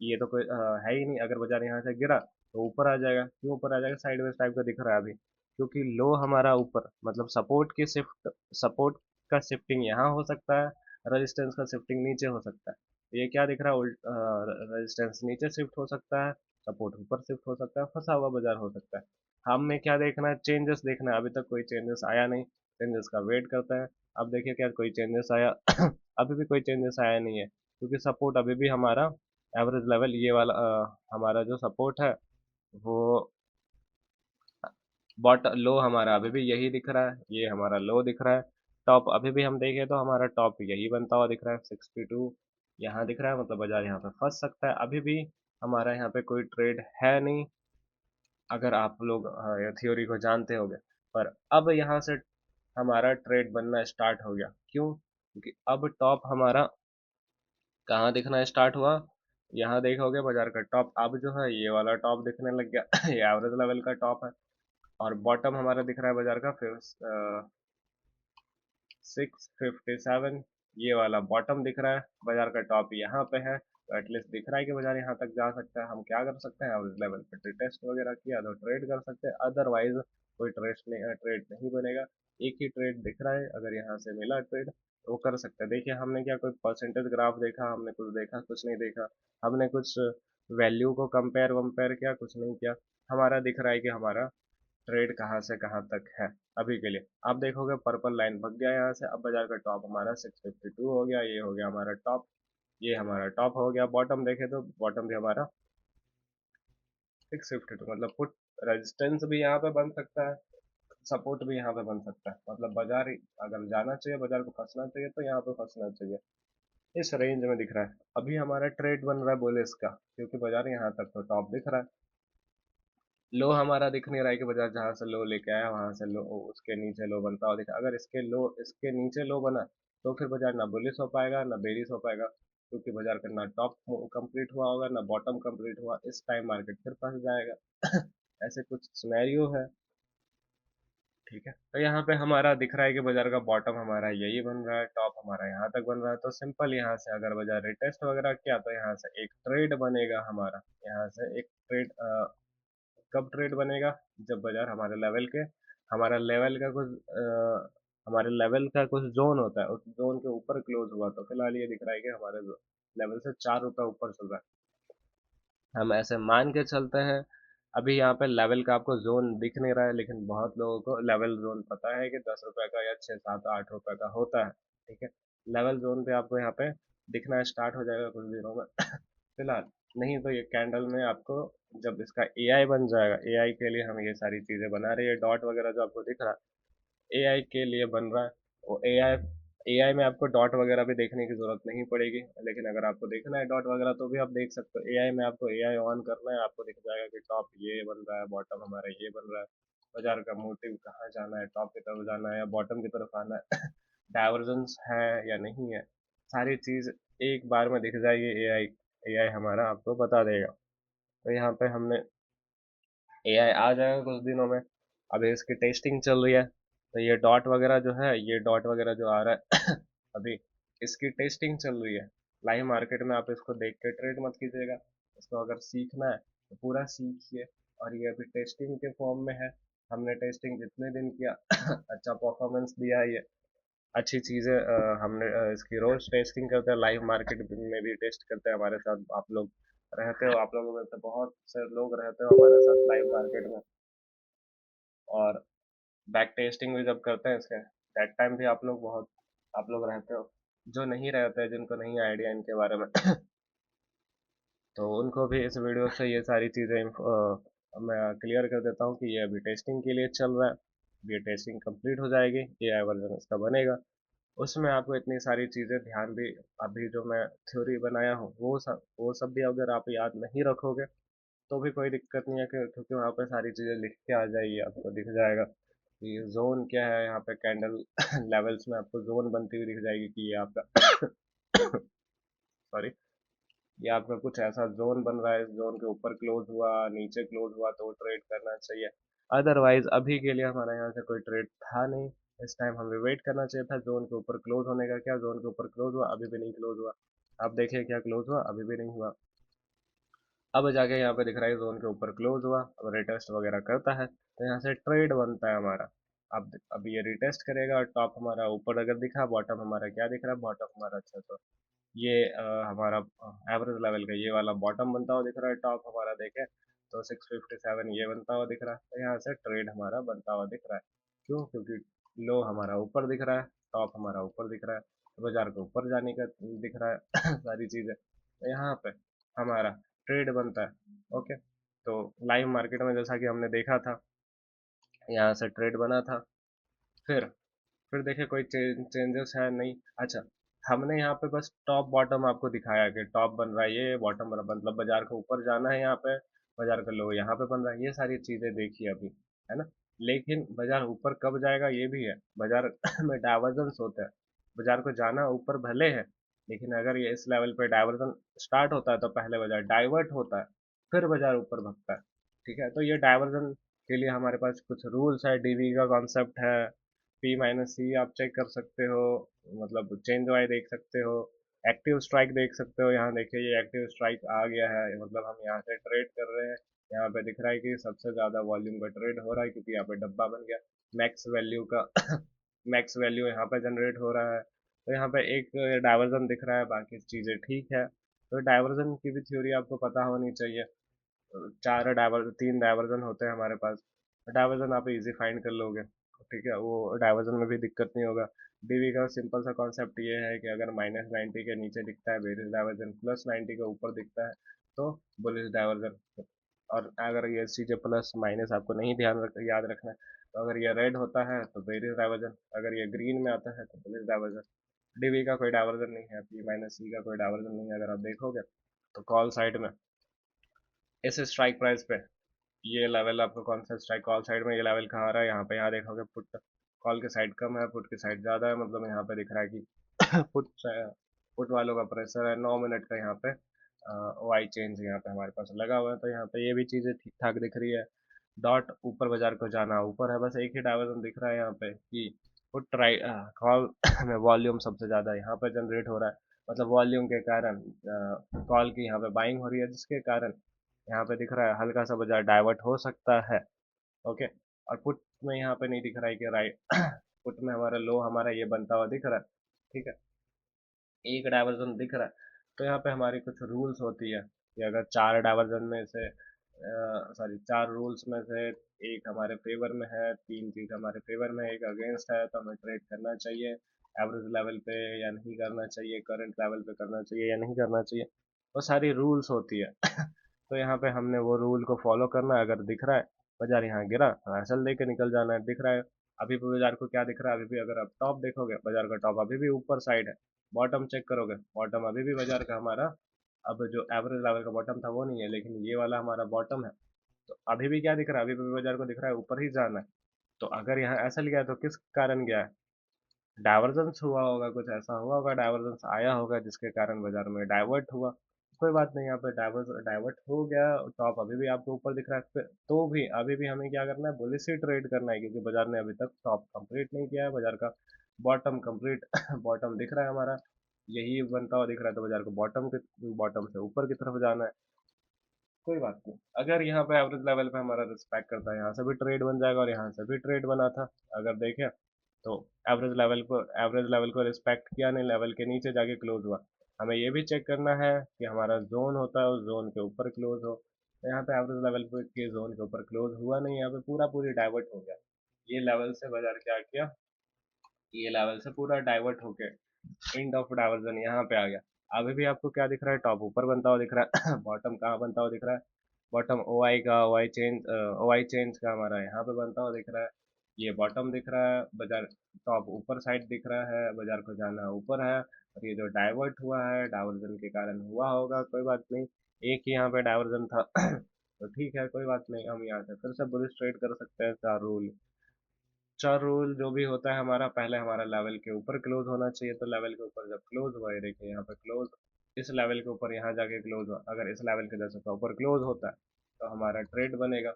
ये तो कोई है ही नहीं। अगर बाजार यहाँ से गिरा तो ऊपर आ जाएगा, क्यों ऊपर आ जाएगा, साइडवेज टाइप का दिख रहा है अभी, क्योंकि लो हमारा ऊपर, मतलब सपोर्ट का शिफ्टिंग यहाँ हो सकता है, रेजिस्टेंस का शिफ्टिंग नीचे हो सकता है। तो ये क्या दिख रहा है, उल्ट रेजिस्टेंस नीचे शिफ्ट हो सकता है, सपोर्ट ऊपर शिफ्ट हो सकता है, फंसा हुआ बाजार हो सकता है। हमें क्या देखना है, चेंजेस देखना है। अभी तक कोई चेंजेस आया नहीं, चेंजेस का वेट करते हैं। अब देखिए क्या कोई चेंजेस आया। अभी भी कोई चेंजेस आया नहीं है, क्योंकि सपोर्ट अभी भी हमारा एवरेज लेवल ये वाला हमारा जो सपोर्ट है वो बॉट लो हमारा अभी भी यही दिख रहा है, ये हमारा लो दिख रहा है। टॉप अभी भी हम देखें तो हमारा टॉप यही बनता हुआ दिख रहा है, 62 यहाँ दिख रहा है, मतलब बाजार यहाँ पे फंस सकता है। अभी भी हमारा यहाँ पे कोई ट्रेड है नहीं, अगर आप लोग थ्योरी को जानते होंगे। पर अब यहाँ से हमारा ट्रेड बनना स्टार्ट हो गया, क्यों, क्योंकि अब टॉप हमारा कहाँ दिखना स्टार्ट हुआ, यहाँ देखोगे बाजार का टॉप अब जो है ये वाला टॉप दिखने लग गया। ये एवरेज लेवल का टॉप है। और बॉटम हमारा दिख रहा है बाजार का फिर 657, ये वाला बॉटम दिख रहा है, बाजार का टॉप यहाँ पे है, तो एटलीस्ट दिख रहा है कि बाजार यहाँ तक जा सकता है। हम क्या कर सकते हैं, एवरेज लेवल पे टेस्ट वगैरह किया तो ट्रेड कर सकते हैं, अदरवाइज कोई ट्रेड नहीं बनेगा। एक ही ट्रेड दिख रहा है, अगर यहाँ से मिला ट्रेड तो वो कर सकते हैं। देखिए हमने क्या कोई परसेंटेज ग्राफ देखा, हमने कुछ देखा, कुछ नहीं देखा। हमने कुछ वैल्यू को कंपेयर वंपेयर किया, कुछ नहीं किया। हमारा दिख रहा है कि हमारा ट्रेड कहाँ से कहाँ तक है। अभी के लिए आप देखोगे पर्पल लाइन भग गया यहाँ से, अब बाजार का टॉप हमारा 652 हो गया, ये हो गया हमारा टॉप, ये हमारा टॉप हो गया। बॉटम देखे तो बॉटम भी हमारा 652, मतलब पुट रेजिस्टेंस भी यहाँ पे बन सकता है, सपोर्ट भी यहाँ पे बन सकता है। मतलब बाजार अगर जाना चाहिए, बाजार को फंसना चाहिए तो यहाँ पे फंसना चाहिए। इस रेंज में दिख रहा है अभी हमारा ट्रेड बन रहा है बुलिश का, क्योंकि बाजार यहाँ तक तो टॉप दिख रहा है। लो हमारा दिख नहीं रहा है कि बाजार जहाँ से लो लेके आया वहां से लो उसके नीचे लो बनता हुआ दिखा। अगर इसके नीचे लो बना तो फिर बाजार ना बुलिश हो पाएगा ना बेरिश हो पाएगा, क्योंकि बाजार का ना टॉप कंप्लीट हुआ होगा ना बॉटम कंप्लीट हुआ, इस टाइम मार्केट फिर फंस जाएगा। ऐसे कुछ सिनेरियो है। ठीक है, तो यहाँ पे हमारा दिख रहा है कि बाजार का बॉटम हमारा यही बन रहा है, टॉप हमारा यहाँ तक बन रहा है। तो सिंपल यहाँ से अगर बाजार रिटेस्ट वगैरह किया तो यहाँ से एक ट्रेड बनेगा हमारा, यहाँ से एक ट्रेड कब ट्रेड बनेगा, जब बाजार हमारे लेवल के, हमारा लेवल का कुछ हमारे लेवल का कुछ जोन होता है, उस जोन के ऊपर क्लोज हुआ, तो फिलहाल ये दिख रहा है कि हमारे लेवल से 4 रुपए ऊपर चल रहा है। हम ऐसे मान के चलते हैं। अभी यहाँ पे लेवल का आपको जोन दिख नहीं रहा है, लेकिन बहुत लोगों को लेवल जोन पता है कि 10 रुपए का या 6 7 8 रुपए का होता है। ठीक है, लेवल जोन पे आपको यहाँ पे दिखना स्टार्ट हो जाएगा कुछ दिनों में। फिलहाल नहीं तो ये कैंडल में आपको, जब इसका एआई बन जाएगा, एआई के लिए हम ये सारी चीजें बना रही है, डॉट वगैरह जो आपको दिख रहा है एआई के लिए बन रहा है। वो एआई एआई में आपको डॉट वगैरह भी देखने की जरूरत नहीं पड़ेगी, लेकिन अगर आपको देखना है डॉट वगैरह तो भी आप देख सकते हो। एआई में आपको एआई ऑन करना है, आपको दिख जाएगा कि टॉप ये बन रहा है, बॉटम हमारा ये बन रहा है, बाजार का मोटिव कहाँ जाना है, टॉप की तरफ जाना है या बॉटम की तरफ आना है, डाइवर्जेंस है या नहीं है, सारी चीज एक बार में दिख जाएगी। एआई एआई हमारा आपको बता देगा। तो यहाँ पे हमने एआई आ जाएगा कुछ दिनों में। अभी इसकी टेस्टिंग चल रही है, तो ये डॉट वगैरह जो है, ये डॉट वगैरह जो आ रहा है अभी इसकी टेस्टिंग चल रही है। लाइव मार्केट में आप इसको देख के ट्रेड मत कीजिएगा, इसको अगर सीखना है तो पूरा सीखिए। और ये अभी टेस्टिंग के फॉर्म में है। हमने टेस्टिंग जितने दिन किया अच्छा परफॉर्मेंस दिया है ये, अच्छी चीज़ें हमने इसकी रोज टेस्टिंग करते हैं, लाइव मार्केट में भी टेस्ट करते हैं हमारे साथ। आप लोग रहते हो, आप लोगों में से बहुत से लोग रहते हो हमारे साथ लाइव मार्केट में। और बैक टेस्टिंग भी जब करते हैं इसके, दैट टाइम भी आप लोग रहते हो। जो नहीं रहते, जिनको नहीं आइडिया इनके बारे में तो उनको भी इस वीडियो से ये सारी चीज़ें मैं क्लियर कर देता हूँ कि ये अभी टेस्टिंग के लिए चल रहा है। ये टेस्टिंग कंप्लीट हो जाएगी, एआई वर्जन इसका बनेगा, उसमें आपको इतनी सारी चीज़ें ध्यान भी, अभी जो मैं थ्योरी बनाया हूँ वो सब भी अगर आप याद नहीं रखोगे तो भी कोई दिक्कत नहीं है, क्योंकि वहाँ पे सारी चीज़ें लिख के आ जाएगी, आपको दिख जाएगा कि जोन क्या है। यहाँ पे कैंडल लेवल्स में आपको जोन बनती हुई दिख जाएगी कि ये आपका सॉरी, ये आपका कुछ ऐसा जोन बन रहा है, इस जोन के ऊपर क्लोज हुआ, नीचे क्लोज हुआ तो ट्रेड करना चाहिए। अदरवाइज अभी के लिए हमारे यहाँ से कोई ट्रेड था नहीं। इस टाइम हमें वेट करना चाहिए था जोन के ऊपर क्लोज होने का। क्या जोन के ऊपर क्लोज हुआ? अभी भी नहीं क्लोज हुआ। आप देखिए क्या क्लोज हुआ? अभी भी नहीं हुआ। अब जाके यहाँ पे दिख रहा है जोन के ऊपर क्लोज हुआ। अब रिटेस्ट वगैरह करता है तो यहाँ से ट्रेड बनता है हमारा। अब ये रिटेस्ट करेगा और टॉप हमारा ऊपर अगर दिखा, बॉटम हमारा क्या दिख रहा है? बॉटम हमारा, अच्छा तो ये हमारा एवरेज लेवल का ये वाला बॉटम बनता हुआ दिख रहा है। टॉप हमारा देखें तो 657 ये बनता हुआ दिख रहा है। तो यहाँ से ट्रेड हमारा बनता हुआ दिख रहा है। क्यों? क्योंकि लो हमारा ऊपर दिख रहा है, टॉप हमारा ऊपर दिख रहा है, तो बाजार को ऊपर जाने का दिख रहा है सारी चीज़ें, तो यहाँ पे हमारा ट्रेड बनता है। ओके, तो लाइव मार्केट में जैसा कि हमने देखा था, यहाँ से ट्रेड बना था। फिर देखिए कोई चेंजेस है नहीं। अच्छा, हमने यहाँ पे बस टॉप बॉटम आपको दिखाया कि टॉप बन रहा है, ये बॉटम बन रहा है, मतलब बाजार को ऊपर जाना है यहाँ पे, बाजार का लो यहाँ पे बन रहा है, ये सारी चीजें देखिए अभी, है ना। लेकिन बाजार ऊपर कब जाएगा ये भी है, बाजार में डाइवर्जेंस होता है। बाजार को जाना ऊपर भले है, लेकिन अगर ये इस लेवल पे डाइवर्जन स्टार्ट होता है तो पहले बाजार डाइवर्ट होता है, फिर बाजार ऊपर भगता है। ठीक है, तो ये डाइवर्जन के लिए हमारे पास कुछ रूल्स है, डीवी का कॉन्सेप्ट है, पी माइनस सी आप चेक कर सकते हो, मतलब चेंज वाई देख सकते हो, एक्टिव स्ट्राइक देख सकते हो। यहाँ देखिए ये एक्टिव स्ट्राइक आ गया है, मतलब हम यहाँ से ट्रेड कर रहे हैं। यहाँ पे दिख रहा है कि सबसे ज़्यादा वॉल्यूम का ट्रेड हो रहा है, क्योंकि यहाँ पे डब्बा बन गया मैक्स वैल्यू का मैक्स वैल्यू यहाँ पे जनरेट हो रहा है। तो यहाँ पे एक डाइवर्जन दिख रहा है, बाकी चीज़ें ठीक है। तो डाइवर्जन की भी थ्योरी आपको पता होनी चाहिए। तीन डाइवर्जन होते हैं हमारे पास। डाइवर्जन आप इजी फाइंड कर लोगे, ठीक है, वो डाइवर्जन में भी दिक्कत नहीं होगा। डीवी का सिंपल सा कॉन्सेप्ट ये है कि अगर -90 के नीचे दिखता है बेरिश डाइवर्जन, +90 के ऊपर दिखता है तो बुलिश डाइवर्जन। और अगर ये चीज़ें प्लस माइनस आपको नहीं याद रखना है, तो अगर ये रेड होता है तो बेरिश डाइवर्जन, अगर ये ग्रीन में आता है तो बुलिश डाइवर्जन। डीवी का कोई डाइवर्जन नहीं है, पी माइनस सी का कोई डाइवर्जन नहीं है। अगर आप देखोगे तो कॉल साइड में इस स्ट्राइक प्राइस पे ये लेवल आपको कौन सा स्ट्राइक, कॉल साइड में ये लेवल कहाँ आ रहा है? यहाँ पे, यहाँ देखोगे पुट, कॉल की साइड कम है, पुट की साइड ज़्यादा है, मतलब यहाँ पे दिख रहा है कि पुट पुट वालों का प्रेशर है 9 मिनट का। यहाँ पे वाई चेंज यहाँ पे हमारे पास लगा हुआ है, तो यहाँ पे ये भी चीज़ें ठीक ठाक दिख रही है। डॉट ऊपर बाजार को जाना ऊपर है, बस एक ही डायवर्जन दिख रहा है यहाँ पे कि पुट राइट कॉल में वॉल्यूम सबसे ज़्यादा यहाँ पे जनरेट हो रहा है, मतलब वॉल्यूम के कारण कॉल की यहाँ पे बाइंग हो रही है, जिसके कारण यहाँ पे दिख रहा है हल्का सा बाजार डाइवर्ट हो सकता है। ओके, और पुट में यहाँ पे नहीं दिख रहा है कि राइट पुट में हमारा लो हमारा ये बनता हुआ दिख रहा है, ठीक है, एक डाइवर्जन दिख रहा है। तो यहाँ पे हमारी कुछ रूल्स होती है कि अगर चार डाइवर्जन में से सॉरी चार रूल्स में से एक हमारे फेवर में है, तीन चीज हमारे फेवर में है, एक अगेंस्ट है, तो हमें ट्रेड करना चाहिए एवरेज लेवल पे या नहीं करना चाहिए, करंट लेवल पे करना चाहिए या नहीं करना चाहिए, वो सारी रूल्स होती है। तो यहाँ पे हमने वो रूल को फॉलो करना है। अगर दिख रहा है बाजार यहाँ गिरा तो एसल दे के निकल जाना है। दिख रहा है अभी भी बाजार को क्या दिख रहा है, अभी भी अगर आप टॉप देखोगे बाजार का टॉप अभी भी ऊपर साइड है, बॉटम चेक करोगे बॉटम अभी भी बाजार का हमारा, अब जो एवरेज लेवल का बॉटम था वो नहीं है लेकिन ये वाला हमारा बॉटम है। तो अभी भी क्या दिख रहा है, अभी भी बाजार को दिख रहा है ऊपर ही जाना है। तो अगर यहाँ ऐसा लिया है तो किस कारण गया है, डाइवर्जेंस हुआ होगा, कुछ ऐसा हुआ होगा, डाइवर्जेंस आया होगा जिसके कारण बाजार में डाइवर्ट हुआ। कोई बात नहीं, यहाँ पे डाइवर्ट हो गया, टॉप अभी भी आपको ऊपर दिख रहा है तो भी अभी भी हमें क्या करना है, बुलिश ही ट्रेड करना है, क्योंकि बाजार ने अभी तक टॉप कंप्लीट नहीं किया है, बाजार का बॉटम कंप्लीट बॉटम दिख रहा है हमारा, यही बनता हुआ दिख रहा है, तो बाजार को बॉटम से ऊपर की तरफ जाना है। कोई बात नहीं, अगर यहाँ पे एवरेज लेवल पे हमारा रिस्पेक्ट करता है, यहाँ से भी ट्रेड बन जाएगा और यहाँ से भी ट्रेड बना था, अगर देखें तो एवरेज लेवल को रिस्पेक्ट किया, नहीं लेवल के नीचे जाके क्लोज हुआ। हमें ये भी चेक करना है कि हमारा जोन होता है उस जोन के ऊपर क्लोज हो, तो यहाँ पे एवरेज लेवल पे के जोन के ऊपर क्लोज हुआ नहीं, यहाँ पे पूरा पूरी डाइवर्ट हो गया। ये लेवल से बाजार क्या किया, ये लेवल से पूरा डाइवर्ट होके एंड ऑफ डाइवर्जन यहाँ पे आ गया। अभी भी आपको क्या दिख रहा है, टॉप ऊपर बनता हुआ दिख रहा है बॉटम कहाँ बनता हुआ दिख रहा है, बॉटम ओ आई चेंज का हमारा यहाँ पे बनता हुआ दिख रहा है, ये बॉटम दिख रहा है, बाजार टॉप ऊपर साइड दिख रहा है, बाजार को जाना ऊपर है, और ये जो डाइवर्ट हुआ है डाइवर्जन के कारण हुआ होगा, कोई बात नहीं, एक ही यहाँ पे डाइवर्जन था तो ठीक है, कोई बात नहीं, हम यहाँ से फिर से बुलिश ट्रेड कर सकते हैं। चार रूल, चार रूल जो भी होता है हमारा, पहले हमारा लेवल के ऊपर क्लोज होना चाहिए, तो लेवल के ऊपर जब क्लोज हुआ, ये देखिए यहाँ पे क्लोज, इस लेवल के ऊपर यहाँ जाके क्लोज हुआ, अगर इस लेवल के 10 का ऊपर क्लोज होता है तो हमारा ट्रेड बनेगा।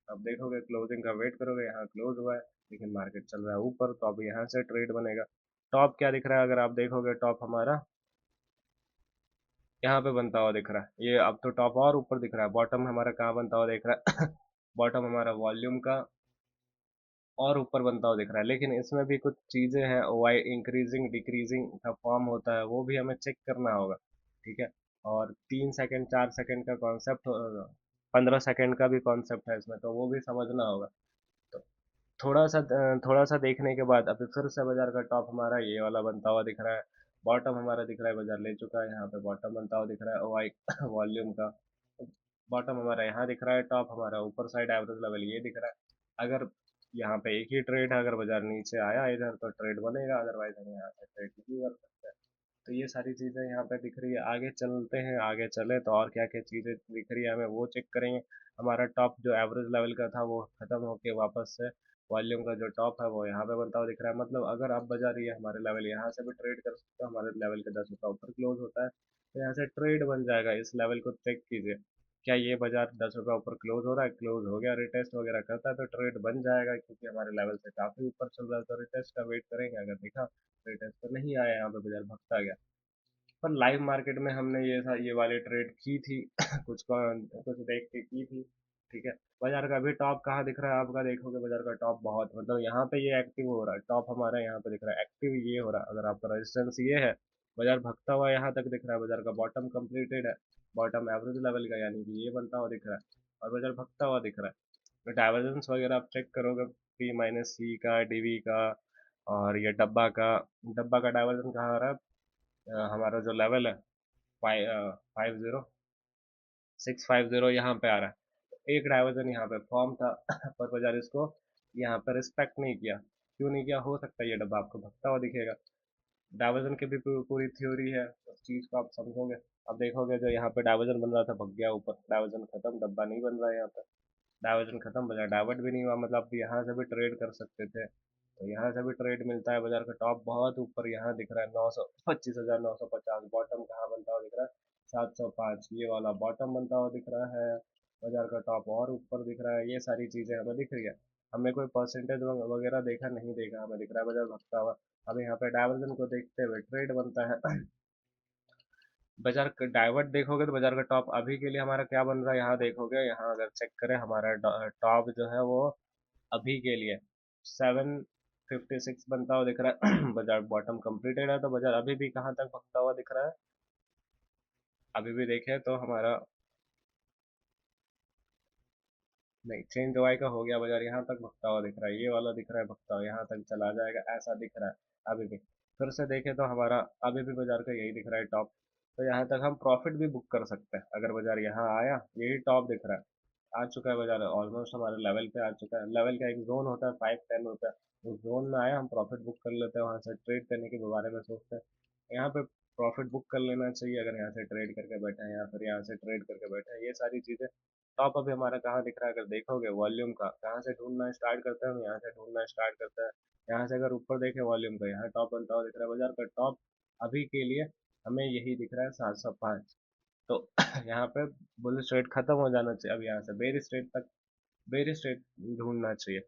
अब देखोगे क्लोजिंग का वेट करोगे, यहाँ क्लोज हुआ है लेकिन मार्केट चल रहा है ऊपर, तो अब यहाँ से ट्रेड बनेगा। टॉप क्या दिख रहा है, अगर आप देखोगे टॉप हमारा यहाँ पे बनता हुआ दिख रहा है, ये अब तो टॉप और ऊपर दिख रहा है, बॉटम हमारा कहाँ बनता हुआ दिख रहा है बॉटम हमारा वॉल्यूम का और ऊपर बनता हुआ दिख रहा है, लेकिन इसमें भी कुछ चीजें हैं, वाई इंक्रीजिंग डिक्रीजिंग का फॉर्म होता है, वो भी हमें चेक करना होगा, ठीक है। और 3 सेकंड 4 सेकंड का कॉन्सेप्ट, 15 सेकंड का भी कॉन्सेप्ट है इसमें, तो वो भी समझना होगा। तो थोड़ा सा देखने के बाद अभी फिर से बाजार का टॉप हमारा ये वाला बनता हुआ दिख रहा है, बॉटम हमारा दिख रहा है, बाजार ले चुका है, यहाँ पे बॉटम बनता हुआ दिख रहा है वाई वॉल्यूम का, बॉटम हमारा यहाँ दिख रहा है, टॉप हमारा ऊपर साइड एवरेज लेवल ये दिख रहा है। अगर यहाँ पे एक ही ट्रेड है, अगर बाजार नीचे आया इधर तो ट्रेड बनेगा, अदरवाइज हम यहाँ से ट्रेड नहीं कर सकते। तो ये सारी चीज़ें यहाँ पे दिख रही है, आगे चलते हैं, आगे चले तो और क्या क्या चीज़ें दिख रही है हमें वो चेक करेंगे। हमारा टॉप जो एवरेज लेवल का था वो खत्म होके वापस से वॉल्यूम का जो टॉप है वो यहाँ पे बनता हुआ दिख रहा है, मतलब अगर आप बाजार ये हमारे लेवल यहाँ से भी ट्रेड कर सकते हो, हमारे लेवल के 10 का ऊपर क्लोज होता है तो यहाँ से ट्रेड बन जाएगा। इस लेवल को चेक कीजिए, क्या ये बाजार 10 ऊपर क्लोज हो रहा है, क्लोज हो गया, रिटेस्ट वगैरह करता है तो ट्रेड बन जाएगा, क्योंकि हमारे लेवल से काफी ऊपर चल रहा है, तो रिटेस्ट का वेट करेंगे, अगर देखा रिटेस्ट तो नहीं आया, यहाँ पे बाजार भगता गया। पर लाइव मार्केट में हमने ये वाले ट्रेड की थी कुछ देख के की थी, ठीक है। बाजार का अभी टॉप कहाँ दिख रहा है, आपका देखोगे बाजार का टॉप बहुत, मतलब यहाँ पे ये एक्टिव हो रहा है, टॉप हमारा यहाँ पे दिख रहा है एक्टिव, ये हो रहा है, अगर आपका रेजिस्टेंस ये है, बाजार भगता हुआ यहाँ तक दिख रहा है, बाजार का बॉटम कंप्लीटेड है, बॉटम एवरेज लेवल का, यानी कि ये बनता हुआ दिख रहा है और बाजार भगता हुआ दिख रहा है। तो डाइवर्जेंस वगैरह आप चेक करोगे, पी माइनस सी का, डीवी का, और ये डब्बा का डाइवर्जन कहाँ आ रहा है, हमारा जो लेवल है 50 650 यहाँ पे आ रहा है, एक डाइवर्जन यहाँ पे फॉर्म था पर बाजार इसको यहाँ पे रिस्पेक्ट नहीं किया, क्यों नहीं किया, हो सकता है ये डब्बा आपको भगता हुआ दिखेगा। डाइवर्जन की भी पूरी थ्योरी है, उस चीज को आप समझोगे। अब देखोगे जो यहाँ पे डाइवर्जन बन रहा था भग गया ऊपर, डाइवर्जन खत्म, डब्बा नहीं बन रहा है यहाँ पे, डाइवर्जन खत्म, बाजार डाइवर्ट भी नहीं हुआ, मतलब आप यहाँ से भी ट्रेड कर सकते थे, तो यहाँ से भी ट्रेड मिलता है। बाजार का टॉप बहुत ऊपर यहाँ दिख रहा है, 925,950, बॉटम कहाँ बनता हुआ दिख रहा है, 705, ये वाला बॉटम बनता हुआ दिख रहा है, बाजार का टॉप और ऊपर दिख रहा है, ये सारी चीजें हमें दिख रही है। हमने कोई परसेंटेज वगैरह देखा नहीं, देखा, हमें दिख रहा है बाजार भगता हुआ। अब यहाँ पे डाइवर्जन को देखते हुए ट्रेड बनता है बाजार का डाइवर्ट देखोगे तो बाजार का टॉप अभी के लिए हमारा क्या बन रहा है, यहाँ देखोगे, यहाँ अगर चेक करें हमारा टॉप जो है वो अभी के लिए 7 56 बनता हुआ दिख रहा है। बाजार बॉटम कंप्लीटेड है, तो बाजार अभी भी कहाँ तक भागता हुआ दिख रहा है? अभी भी देखें तो हमारा, नहीं, चेंज वाई का हो गया, बाजार यहाँ तक भगता हुआ दिख रहा है, ये वाला दिख रहा है भगता हुआ, यहाँ तक चला जाएगा ऐसा दिख रहा है अभी भी। फिर से देखें तो हमारा अभी भी बाजार का यही दिख रहा है टॉप। तो यहाँ तक हम प्रॉफिट भी बुक कर सकते हैं अगर बाजार यहाँ आया, यही टॉप दिख रहा है, आ चुका है बाजार ऑलमोस्ट हमारे लेवल पे आ चुका है। लेवल का एक जोन होता है 5-10 रुपये, उस जोन में आया हम प्रॉफिट बुक कर लेते हैं, वहाँ से ट्रेड करने के बारे में सोचते हैं। यहाँ पे प्रॉफिट बुक कर लेना चाहिए अगर यहाँ से ट्रेड करके बैठे हैं या फिर यहाँ से ट्रेड करके बैठे हैं, ये सारी चीज़ें। टॉप अभी हमारा कहाँ दिख रहा है? अगर देखोगे वॉल्यूम का कहाँ से ढूंढना स्टार्ट करते हैं हम, यहाँ से ढूंढना स्टार्ट करते हैं। यहाँ से अगर ऊपर देखें वॉल्यूम का, यहाँ टॉप बनता हुआ दिख रहा है बाजार का। टॉप अभी के लिए हमें यही दिख रहा है 705। तो यहाँ पे बुल स्ट्रेट खत्म हो जाना चाहिए, अब यहाँ से बेर स्ट्रेट तक, बेर स्ट्रेट ढूंढना चाहिए।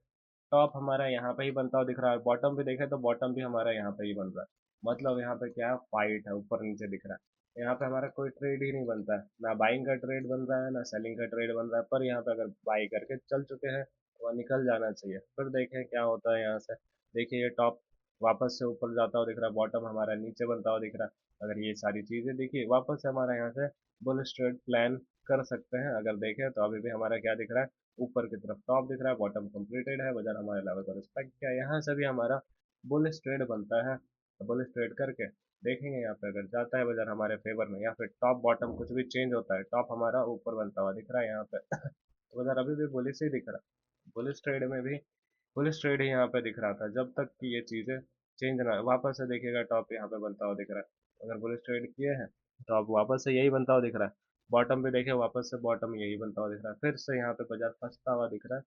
टॉप हमारा यहाँ पे ही बनता हुआ दिख रहा है, बॉटम भी देखें तो बॉटम भी हमारा यहाँ पे ही बन रहा है। मतलब यहाँ पे क्या फाइट है, ऊपर नीचे दिख रहा है, यहाँ पे हमारा कोई ट्रेड ही नहीं बनता है, ना बाइंग का ट्रेड बन रहा है ना सेलिंग का ट्रेड बन रहा है। पर यहाँ पे अगर बाई करके चल चुके हैं तो वहाँ निकल जाना चाहिए। फिर देखें क्या होता है यहाँ से। देखिए ये टॉप वापस से ऊपर जाता हुआ दिख रहा है, बॉटम हमारा नीचे बनता हुआ दिख रहा है। अगर ये सारी चीजें देखिए, वापस से हमारा यहाँ से बुल स्ट्रेट प्लान कर सकते हैं। अगर देखें तो अभी भी हमारा क्या दिख रहा है, ऊपर की तरफ टॉप दिख रहा है, बॉटम कंप्लीटेड है, बाजार हमारे लेवल को रिस्पेक्ट किया, यहाँ से भी हमारा बुलिश ट्रेड बनता है। तो बुलिश ट्रेड करके देखेंगे यहाँ पे अगर जाता है बाजार हमारे फेवर में, या फिर टॉप बॉटम कुछ भी चेंज होता है, टॉप हमारा ऊपर बनता हुआ दिख रहा है यहाँ पे तो बाजार अभी भी बुलिश ही दिख रहा है। बुलिश ट्रेड में भी बुलिश ट्रेड ही यहाँ पे दिख रहा था, जब तक कि ये चीजें चेंज ना, वापस से देखिएगा टॉप यहाँ पे बनता हुआ दिख रहा है। अगर बुलिश ट्रेड किए हैं तो अब वापस से यही बनता हुआ दिख रहा है। बॉटम पे देखे, वापस से बॉटम यही बनता हुआ दिख रहा है, फिर से यहाँ पे बाजार फंसता हुआ दिख रहा है,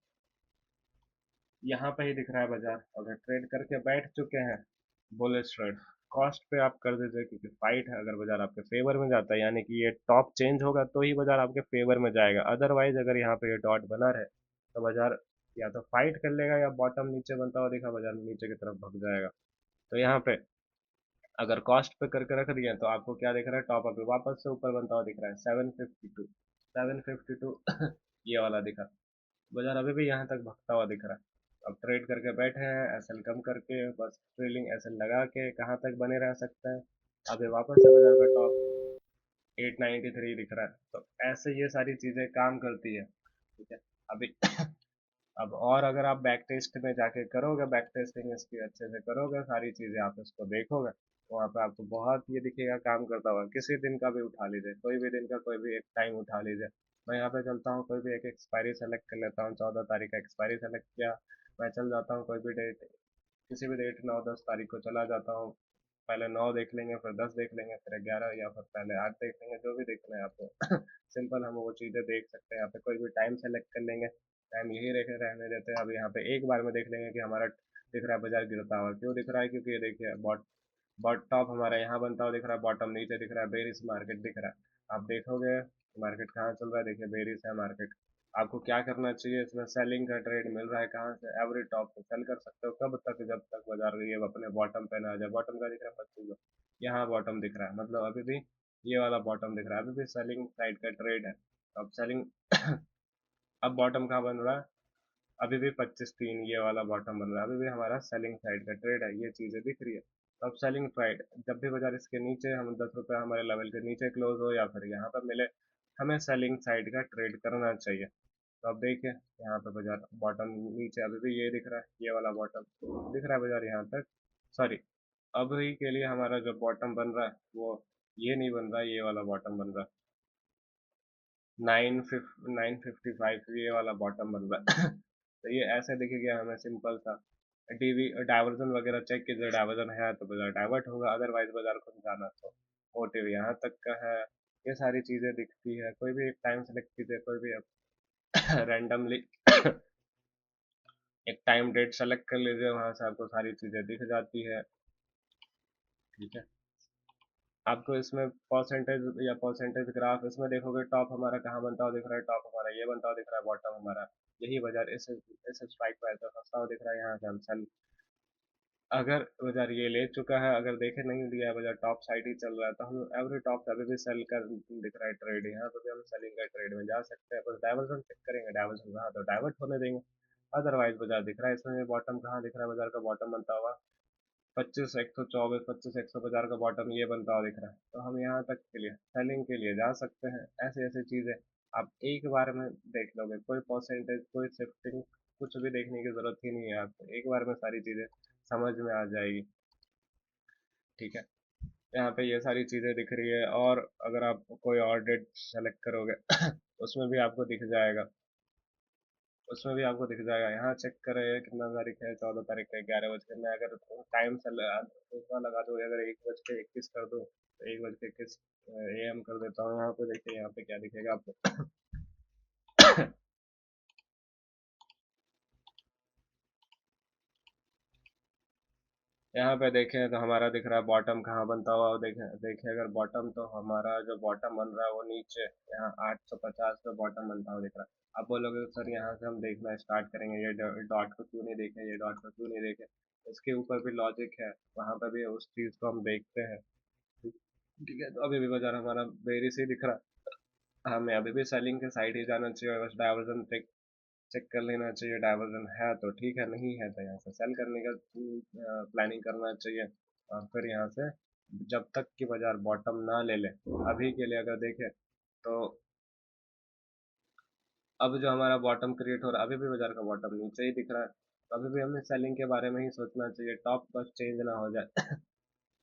यहाँ पे ही दिख रहा है बाजार। अगर ट्रेड करके बैठ चुके हैं बुलिश ट्रेड, कॉस्ट पे आप कर दीजिए, क्योंकि फाइट है। अगर बाजार आपके फेवर में जाता है, यानी कि ये टॉप चेंज होगा तो ही बाजार आपके फेवर में जाएगा, अदरवाइज अगर यहाँ पे ये डॉट बना रहे तो बाजार या तो फाइट कर लेगा, या बॉटम नीचे बनता हुआ दिखा बाजार नीचे की तरफ भग जाएगा। तो यहाँ पे अगर कॉस्ट पे करके रख दिया तो आपको क्या दिख रहा है, टॉप अभी वापस से ऊपर बनता हुआ दिख रहा है 752 ये वाला दिखा, बाजार अभी भी यहाँ तक भगता हुआ दिख रहा है। अब ट्रेड करके बैठे हैं एसएल कम करके, बस ट्रेलिंग एसएल लगा के कहाँ तक बने रह सकते हैं। अभी वापस से बाजार का टॉप 893 दिख रहा है। तो ऐसे ये सारी चीजें काम करती है, ठीक है। अभी अब और अगर आप बैक टेस्ट में जाके करोगे, बैक टेस्टिंग इसकी अच्छे से करोगे, सारी चीजें आप इसको देखोगे, तो वहाँ पे आपको बहुत ये दिखेगा काम करता हुआ। किसी दिन का भी उठा लीजिए, कोई भी दिन का कोई भी एक टाइम उठा लीजिए। मैं यहाँ पे चलता हूँ, कोई भी एक एक्सपायरी सेलेक्ट कर लेता हूँ, 14 तारीख का एक्सपायरी सेलेक्ट किया, मैं चल जाता हूँ कोई भी डेट, किसी भी डेट 9-10 तारीख को चला जाता हूँ। पहले 9 देख लेंगे, फिर 10 देख लेंगे, फिर 11, या फिर पहले 8 देख लेंगे, जो भी देखना है आपको सिंपल हम वो चीज़ें देख सकते हैं। यहाँ पे कोई भी टाइम सेलेक्ट कर लेंगे, टाइम यही रहने देते हैं। अब यहाँ पे एक बार में देख लेंगे कि हमारा दिख रहा है बाजार गिरता हुआ, क्यों दिख रहा है? क्योंकि ये देखिए बॉट टॉप हमारा यहाँ बनता हुआ दिख रहा है, बॉटम नीचे दिख रहा है, बेरिस मार्केट दिख रहा है। आप देखोगे मार्केट कहाँ चल रहा है, देखिए बेरिस है मार्केट। आपको क्या करना चाहिए, इसमें सेलिंग का ट्रेड मिल रहा है, कहाँ से? एवरेज टॉप पे सेल कर सकते हो, कब तक? जब तक बाजार ये अपने बॉटम पे ना आ जाए। बॉटम का दिख रहा है 25, यहाँ बॉटम दिख रहा है, मतलब अभी भी ये वाला बॉटम दिख रहा है, अभी भी सेलिंग साइड का ट्रेड है। अब सेलिंग अब बॉटम कहाँ बन रहा है? अभी भी 25-3 ये वाला बॉटम बन रहा है, अभी भी हमारा सेलिंग साइड का ट्रेड है, ये चीजें दिख रही है। तो अब सेलिंग साइड जब भी बाजार इसके नीचे, हम 10 रुपये हमारे लेवल के नीचे क्लोज हो या फिर यहाँ पर मिले, हमें सेलिंग साइड का ट्रेड करना चाहिए। तो अब देखिए यहाँ पे बाजार बॉटम नीचे अभी भी ये दिख रहा है, ये वाला बॉटम दिख रहा है बाजार यहाँ तक, सॉरी, अभी के लिए हमारा जो बॉटम बन रहा है वो ये नहीं बन रहा है, ये वाला बॉटम बन रहा है 955, ये वाला बॉटम बन रहा है तो ये ऐसे दिखेगा हमें सिंपल सा। डीवी डाइवर्जन वगैरह चेक कीजिए, डाइवर्जन है तो बाजार डाइवर्ट होगा, अदरवाइज बाजार खुद जाना। तो मोटिव यहाँ तक का है, ये सारी चीजें दिखती है। कोई भी एक टाइम सेलेक्ट कीजिए, कोई भी रैंडमली एक टाइम डेट सेलेक्ट कर लीजिए, वहां से आपको सारी चीजें दिख जाती है, ठीक है। आपको इसमें परसेंटेज या परसेंटेज ग्राफ इसमें देखोगे, टॉप हमारा कहाँ बनता हुआ दिख रहा है, टॉप हमारा ये बनता हुआ दिख रहा है, बॉटम हमारा यही बाजार इस स्ट्राइक पर ऐसा फंसता हुआ दिख रहा है, यहाँ से हम सेल, अगर बाजार ये ले चुका है, अगर देखे नहीं लिया है बाजार टॉप साइड ही चल रहा है, तो हम एवरी टॉप से अभी भी सेल कर दिख रहा है ट्रेड, यहाँ पे भी हम सेलिंग का ट्रेड में जा सकते हैं। बस डाइवर्जन चेक करेंगे, डाइवर्जन रहा तो डाइवर्ट होने देंगे, अदरवाइज बाजार दिख रहा है, इसमें बॉटम कहाँ दिख रहा है बाजार का बॉटम बनता हुआ? 25,124, 25,100 बाजार का बॉटम ये बनता हुआ दिख रहा है। तो हम यहाँ तक के लिए सेलिंग के लिए जा सकते हैं। ऐसे ऐसे चीजें आप एक बार में देख लोगे, कोई परसेंटेज कोई शिफ्टिंग कुछ भी देखने की जरूरत ही नहीं है, आपको एक बार में सारी चीजें समझ में आ जाएगी। ठीक है, यहाँ पे ये सारी चीजें दिख रही है, और अगर आप कोई और डेट सेलेक्ट करोगे उसमें भी आपको दिख जाएगा, उसमें भी आपको दिख जाएगा। यहाँ चेक करें कितना तारीख है, 14 तारीख है, 11 बज के। मैं अगर टाइम से दूसरा लगा दूँ, अगर 1 बज के 21 कर दूँ तो 1 बज के 21 AM कर देता हूँ। यहाँ पे देखिए, यहाँ पे क्या दिखेगा आपको? यहाँ पे देखें तो हमारा दिख रहा है बॉटम कहाँ बनता हुआ, और देखें देखें अगर बॉटम, तो हमारा जो बॉटम बन रहा है वो नीचे यहाँ 850 पे बॉटम बनता हुआ दिख रहा है। आप बोलोगे सर यहाँ से हम देखना स्टार्ट करेंगे, ये डॉट को क्यों नहीं देखे, ये डॉट को क्यों नहीं देखे? इसके ऊपर भी लॉजिक है, वहां पर भी उस चीज को हम देखते हैं। ठीक है, तो अभी भी बाजार हमारा बेरिस ही दिख रहा है, हमें अभी भी सेलिंग के साइड ही जाना चाहिए, बस डाइवर्जन चेक कर लेना चाहिए। डाइवर्जन है तो ठीक है, नहीं है तो यहाँ से सेल करने का प्लानिंग करना चाहिए। और फिर यहाँ से जब तक कि बाजार बॉटम ना ले ले, अभी के लिए अगर देखें तो अब जो हमारा बॉटम क्रिएट हो रहा है, अभी भी बाजार का बॉटम नीचे ही दिख रहा है, तो अभी भी हमें सेलिंग के बारे में ही सोचना चाहिए, टॉप बस चेंज ना हो जाए।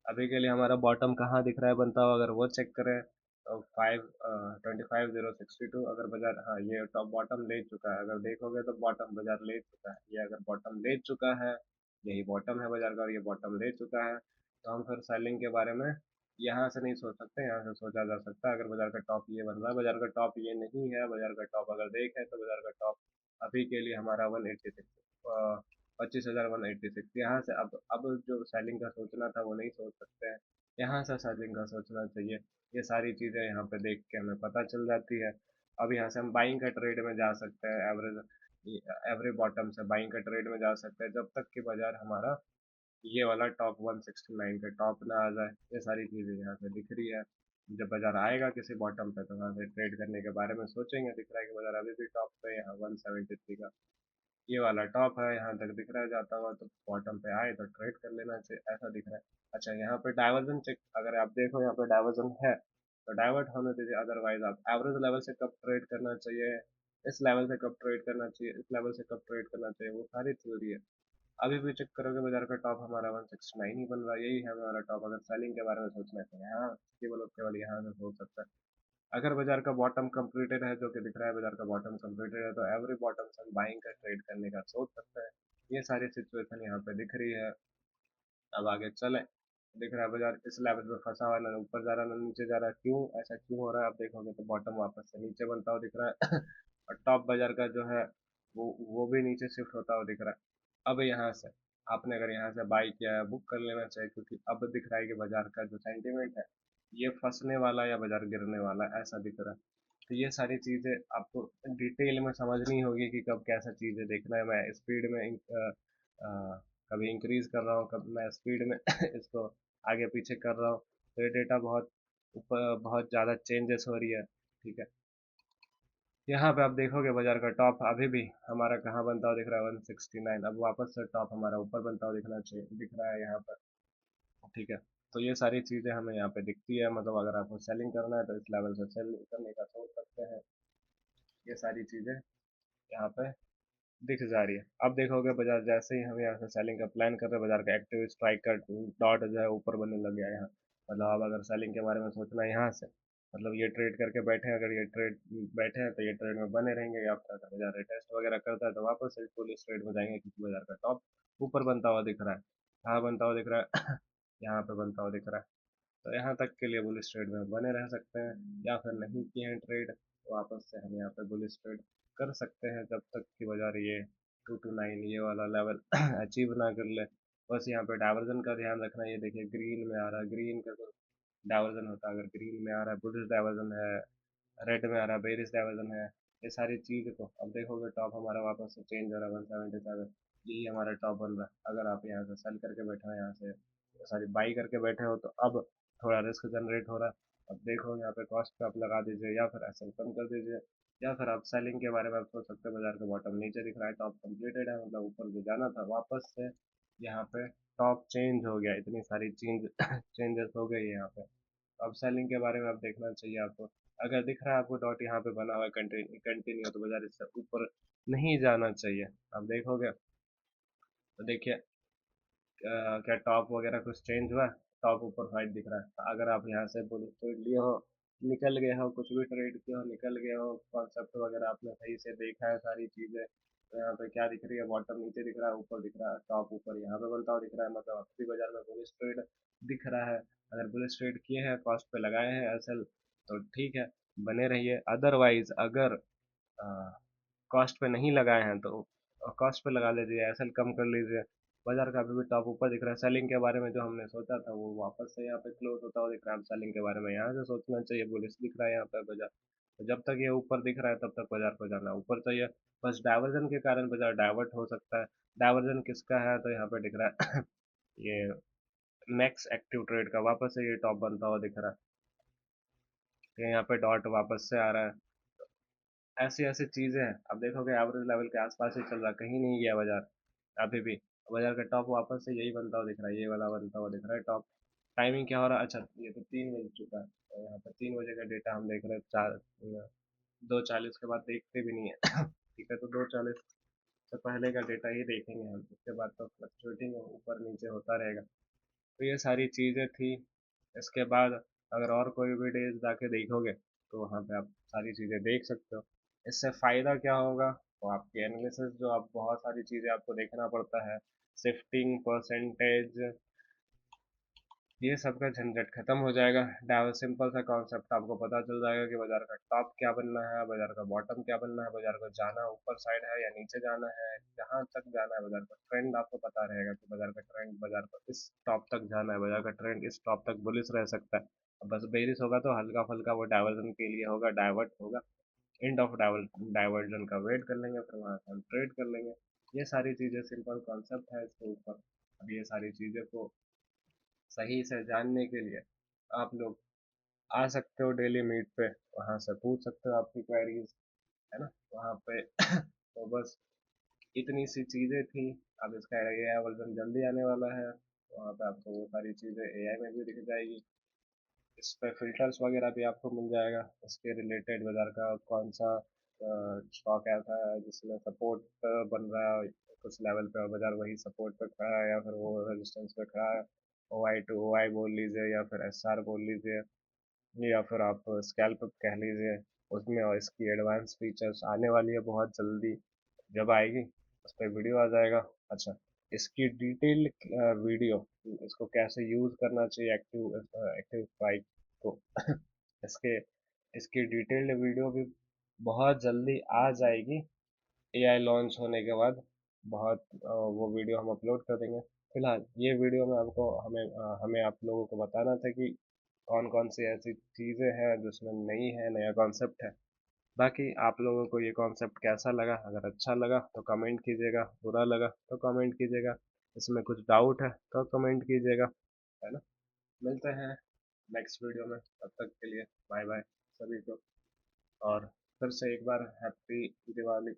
अभी के लिए हमारा बॉटम कहाँ दिख रहा है बनता हुआ, अगर वो चेक करें तो 25,062, अगर बाजार, हाँ ये टॉप बॉटम ले चुका है, अगर देखोगे तो बॉटम बाजार ले चुका है। ये अगर बॉटम ले चुका है, यही बॉटम है बाजार का, और ये बॉटम ले चुका है, तो हम फिर सेलिंग के बारे में यहाँ से नहीं सोच सकते, यहाँ से सोचा जा सकता है। अगर बाजार का टॉप ये बन रहा है, बाजार का टॉप ये नहीं है, बाजार का टॉप अगर देखें तो बाजार का टॉप अभी के लिए हमारा 186, 25,186। यहाँ से अब जो सेलिंग का सोचना था वो नहीं सोच सकते हैं, यहाँ से सेलिंग का सोचना चाहिए। ये सारी चीज़ें यहाँ पे देख के हमें पता चल जाती है। अब यहाँ से हम बाइंग का ट्रेड में जा सकते हैं, एवरेज एवरेज बॉटम से बाइंग का ट्रेड में जा सकते हैं, जब तक कि बाजार हमारा ये वाला टॉप 169 का टॉप ना आ जाए। ये सारी चीज़ें यहाँ पे दिख रही है। जब बाजार आएगा किसी बॉटम पे तो वहाँ से ट्रेड करने के बारे में सोचेंगे। दिख रहा है कि बाजार अभी भी टॉप पे, यहाँ 173 का ये वाला टॉप है, यहाँ तक दिख रहा है जाता हुआ, तो बॉटम पे आए तो ट्रेड कर लेना चाहिए, ऐसा दिख रहा है। अच्छा, यहाँ पे डाइवर्जन चेक अगर आप देखो, यहाँ पे डाइवर्जन है तो डाइवर्ट होने दीजिए, अदरवाइज आप एवरेज लेवल से कब ट्रेड करना चाहिए, इस लेवल से कब ट्रेड करना चाहिए, इस लेवल से कब ट्रेड करना चाहिए, वो सारी थ्योरी है। अभी भी चेक करोगे बाजार का टॉप हमारा 169 ही बन रहा है, यही है हमारा टॉप। अगर सेलिंग के बारे में सोचना है तो यहाँ केवल और केवल यहाँ से सोच सकता है। अगर बाजार का बॉटम कंप्लीटेड है, जो कि दिख रहा है बाजार का बॉटम कंप्लीटेड है, तो एवरी बॉटम से हम बाइंग का ट्रेड करने का सोच सकते हैं। ये सारी सिचुएशन यहाँ पे दिख रही है। अब आगे चले, दिख रहा है बाजार इस लेवल पे फंसा हुआ है, ना ऊपर जा रहा है ना नीचे जा रहा है, क्यों ऐसा क्यों हो रहा है? आप देखोगे तो बॉटम वापस से नीचे बनता हुआ दिख रहा है और टॉप बाजार का जो है वो भी नीचे शिफ्ट होता हुआ दिख रहा है। अब यहाँ से आपने अगर यहाँ से बाई किया है, बुक कर लेना चाहिए, क्योंकि अब दिख रहा है कि बाजार का जो सेंटीमेंट है ये फंसने वाला या बाजार गिरने वाला ऐसा दिख रहा है। तो ये सारी चीज़ें आपको डिटेल में समझनी होगी कि कब कैसा चीज़ें देखना है। मैं स्पीड में कभी इंक्रीज कर रहा हूँ, कभी मैं स्पीड में इसको आगे पीछे कर रहा हूँ, तो ये डेटा बहुत ऊपर बहुत ज़्यादा चेंजेस हो रही है। ठीक है, यहाँ पे आप देखोगे बाजार का टॉप अभी भी हमारा कहाँ बनता हुआ दिख रहा है, 169। अब वापस से टॉप हमारा ऊपर बनता हुआ दिखना चाहिए, दिख रहा है यहाँ पर। ठीक है, तो ये सारी चीज़ें हमें यहाँ पे दिखती है, मतलब अगर आपको सेलिंग करना है तो इस लेवल से सेल करने का सोच सकते हैं। ये सारी चीज़ें यहाँ पे दिख जा रही है। अब देखोगे बाजार जैसे ही हम यहाँ से सेलिंग का प्लान कर रहे हैं, बाजार का एक्टिव स्ट्राइक का डॉट जो है ऊपर बनने लग गया है यहाँ। मतलब अब अगर सेलिंग के बारे में सोचना है यहाँ से, मतलब ये ट्रेड करके बैठे हैं, अगर ये ट्रेड बैठे हैं तो ये ट्रेड में बने रहेंगे, या फिर अगर बाजार टेस्ट वगैरह करता है तो वापस से फुल ट्रेड में जाएंगे, क्योंकि बाजार का टॉप ऊपर बनता हुआ दिख रहा है। कहाँ बनता हुआ दिख रहा है? यहाँ पे बनता हुआ दिख रहा है। तो यहाँ तक के लिए बुलिश ट्रेड में बने रह सकते हैं, या फिर नहीं किए हैं ट्रेड तो वापस से हम यहाँ पे बुलिश ट्रेड कर सकते हैं, जब तक कि बाजार ये 229 ये वाला लेवल अचीव ना कर ले। बस यहाँ पे डाइवर्जन का ध्यान रखना। ये देखिए ग्रीन में आ रहा है, ग्रीन का तो डाइवर्जन होता है, अगर ग्रीन में आ रहा है बुलिश डाइवर्जन है, रेड में आ रहा है बेरिश डाइवर्जन है। ये सारी चीज़ को अब देखोगे टॉप हमारा वापस से चेंज हो रहा है, 177, यही हमारा टॉप बन रहा है। अगर आप यहाँ से सेल करके बैठे हो, यहाँ से सॉरी बाई करके बैठे हो, तो अब थोड़ा रिस्क जनरेट हो रहा है। अब देखो यहाँ पे कॉस्ट पे आप लगा दीजिए या फिर एसएल कम कर दीजिए, या फिर आप सेलिंग के बारे में आप सोच सकते हो। बाजार का बॉटम नीचे दिख रहा है, टॉप कंप्लीटेड है, मतलब ऊपर जो जाना था वापस से यहाँ पे टॉप चेंज हो गया, इतनी सारी चेंज चेंजेस हो गई यहाँ पे। अब सेलिंग के बारे में आप देखना चाहिए आपको। अगर दिख रहा है आपको डॉट यहाँ पे बना हुआ है कंटिन्यू कंटिन्यू, तो बाजार इससे ऊपर नहीं जाना चाहिए। आप देखोगे तो देखिए क्या टॉप वगैरह कुछ चेंज हुआ है? टॉप ऊपर वाइट दिख रहा है। अगर आप यहाँ से बुल ट्रेड लिए हो, निकल गए हो, कुछ भी ट्रेड किए हो निकल गए हो, कॉन्सेप्ट वगैरह आपने सही से देखा है सारी चीजें, तो यहाँ पे क्या दिख रही है, बॉटम नीचे दिख रहा है, ऊपर दिख रहा है, टॉप ऊपर यहाँ पे बनता हुआ दिख रहा है, मतलब आपकी बाजार में बुलिश ट्रेड दिख रहा है। अगर बुलिश ट्रेड किए हैं, कॉस्ट पे लगाए हैं एसएल, तो ठीक है, बने रहिए। अदरवाइज अगर कॉस्ट पे नहीं लगाए हैं तो कॉस्ट पे लगा लीजिए, एसएल कम कर लीजिए। बाजार का अभी भी टॉप ऊपर दिख रहा है। सेलिंग के बारे में जो हमने सोचा था वो वापस से यहाँ पे क्लोज होता हुआ दिख रहा है। सेलिंग के बारे में यहाँ से सोचना चाहिए, बुलिश दिख रहा है यहाँ पे बाजार, तो जब तक ये ऊपर दिख रहा है तब तक बाजार को जाना ऊपर चाहिए। बस डाइवर्जन के कारण बाजार डाइवर्ट हो सकता है। डाइवर्जन किसका है, तो यहाँ पे दिख रहा है ये मैक्स एक्टिव ट्रेड का वापस से ये टॉप बनता हुआ दिख रहा है, यहाँ पे डॉट वापस से आ रहा है। ऐसी ऐसी चीजें हैं। अब देखोगे एवरेज लेवल के आसपास ही चल रहा है, कहीं नहीं गया बाजार अभी भी। बाजार का टॉप वापस से यही बनता हुआ दिख रहा है, ये वाला बनता हुआ दिख रहा है टॉप। टाइमिंग क्या हो रहा है, अच्छा ये तो 3 बज चुका है, तो यहाँ पर 3 बजे का डेटा हम देख रहे हैं। 2:40 के बाद देखते भी नहीं है ठीक है, तो 2:40 से पहले का डेटा ही देखेंगे हम, उसके बाद तो फ्लक्चुएटिंग ऊपर नीचे होता रहेगा। तो ये सारी चीज़ें थी। इसके बाद अगर और कोई भी डेज जाके देखोगे तो वहाँ पे आप सारी चीज़ें देख सकते हो। इससे फ़ायदा क्या होगा, तो आपकी एनालिसिस जो आप बहुत सारी चीज़ें आपको देखना पड़ता है, शिफ्टिंग परसेंटेज, ये सब का झंझट खत्म हो जाएगा। डाव सिंपल सा कॉन्सेप्ट आपको पता चल जाएगा कि बाजार का टॉप क्या बनना है, बाजार का बॉटम क्या बनना है, बाजार को जाना ऊपर साइड है या नीचे जाना है, जहां तक जाना है बाजार का ट्रेंड आपको पता रहेगा कि बाजार का ट्रेंड, बाजार को इस टॉप तक जाना है, बाजार का ट्रेंड इस टॉप तक बुलिश रह सकता है। अब बस बेरिश होगा तो हल्का फुल्का वो डाइवर्जन के लिए होगा, डाइवर्ट होगा। एंड ऑफ डाइवर्जन का वेट कर लेंगे, फिर वहां से हम ट्रेड कर लेंगे। ये सारी चीजें सिंपल कॉन्सेप्ट है इसके ऊपर। अब ये सारी चीजें को सही से जानने के लिए आप लोग आ सकते हो डेली मीट पे, वहाँ से पूछ सकते हो आपकी क्वेरीज, है ना, वहाँ पे तो बस इतनी सी चीज़ें थी। अब इसका एआई वर्जन जल्दी आने वाला है, तो वहाँ पे आपको वो सारी चीज़ें एआई में भी दिख जाएगी। इस पे फिल्टर्स वगैरह भी आपको मिल जाएगा, इसके रिलेटेड बाजार का कौन सा स्टॉक ऐसा है जिसमें सपोर्ट बन रहा है कुछ लेवल पे, और बाजार वही सपोर्ट पे खड़ा है या फिर वो रेजिस्टेंस पे खड़ा है। ओ आई बोल लीजिए या फिर एसआर बोल लीजिए, या फिर आप स्कैल्प कह लीजिए। उसमें और इसकी एडवांस फीचर्स आने वाली है बहुत जल्दी, जब आएगी उस पर वीडियो आ जाएगा। अच्छा, इसकी डिटेल वीडियो, इसको कैसे यूज़ करना चाहिए एक्टिव एक्टिव स्ट्राइक को इसके इसकी डिटेल्ड वीडियो भी बहुत जल्दी आ जाएगी, एआई लॉन्च होने के बाद। बहुत वो वीडियो हम अपलोड कर देंगे। फिलहाल ये वीडियो में आपको हमें आप लोगों को बताना था कि कौन कौन सी ऐसी चीज़ें हैं जिसमें नई है, नया कॉन्सेप्ट है। बाकी आप लोगों को ये कॉन्सेप्ट कैसा लगा, अगर अच्छा लगा तो कमेंट कीजिएगा, बुरा लगा तो कमेंट कीजिएगा, इसमें कुछ डाउट है तो कमेंट कीजिएगा, है ना। मिलते हैं नेक्स्ट वीडियो में, तब तक के लिए बाय बाय सभी को। और फिर से एक बार हैप्पी दिवाली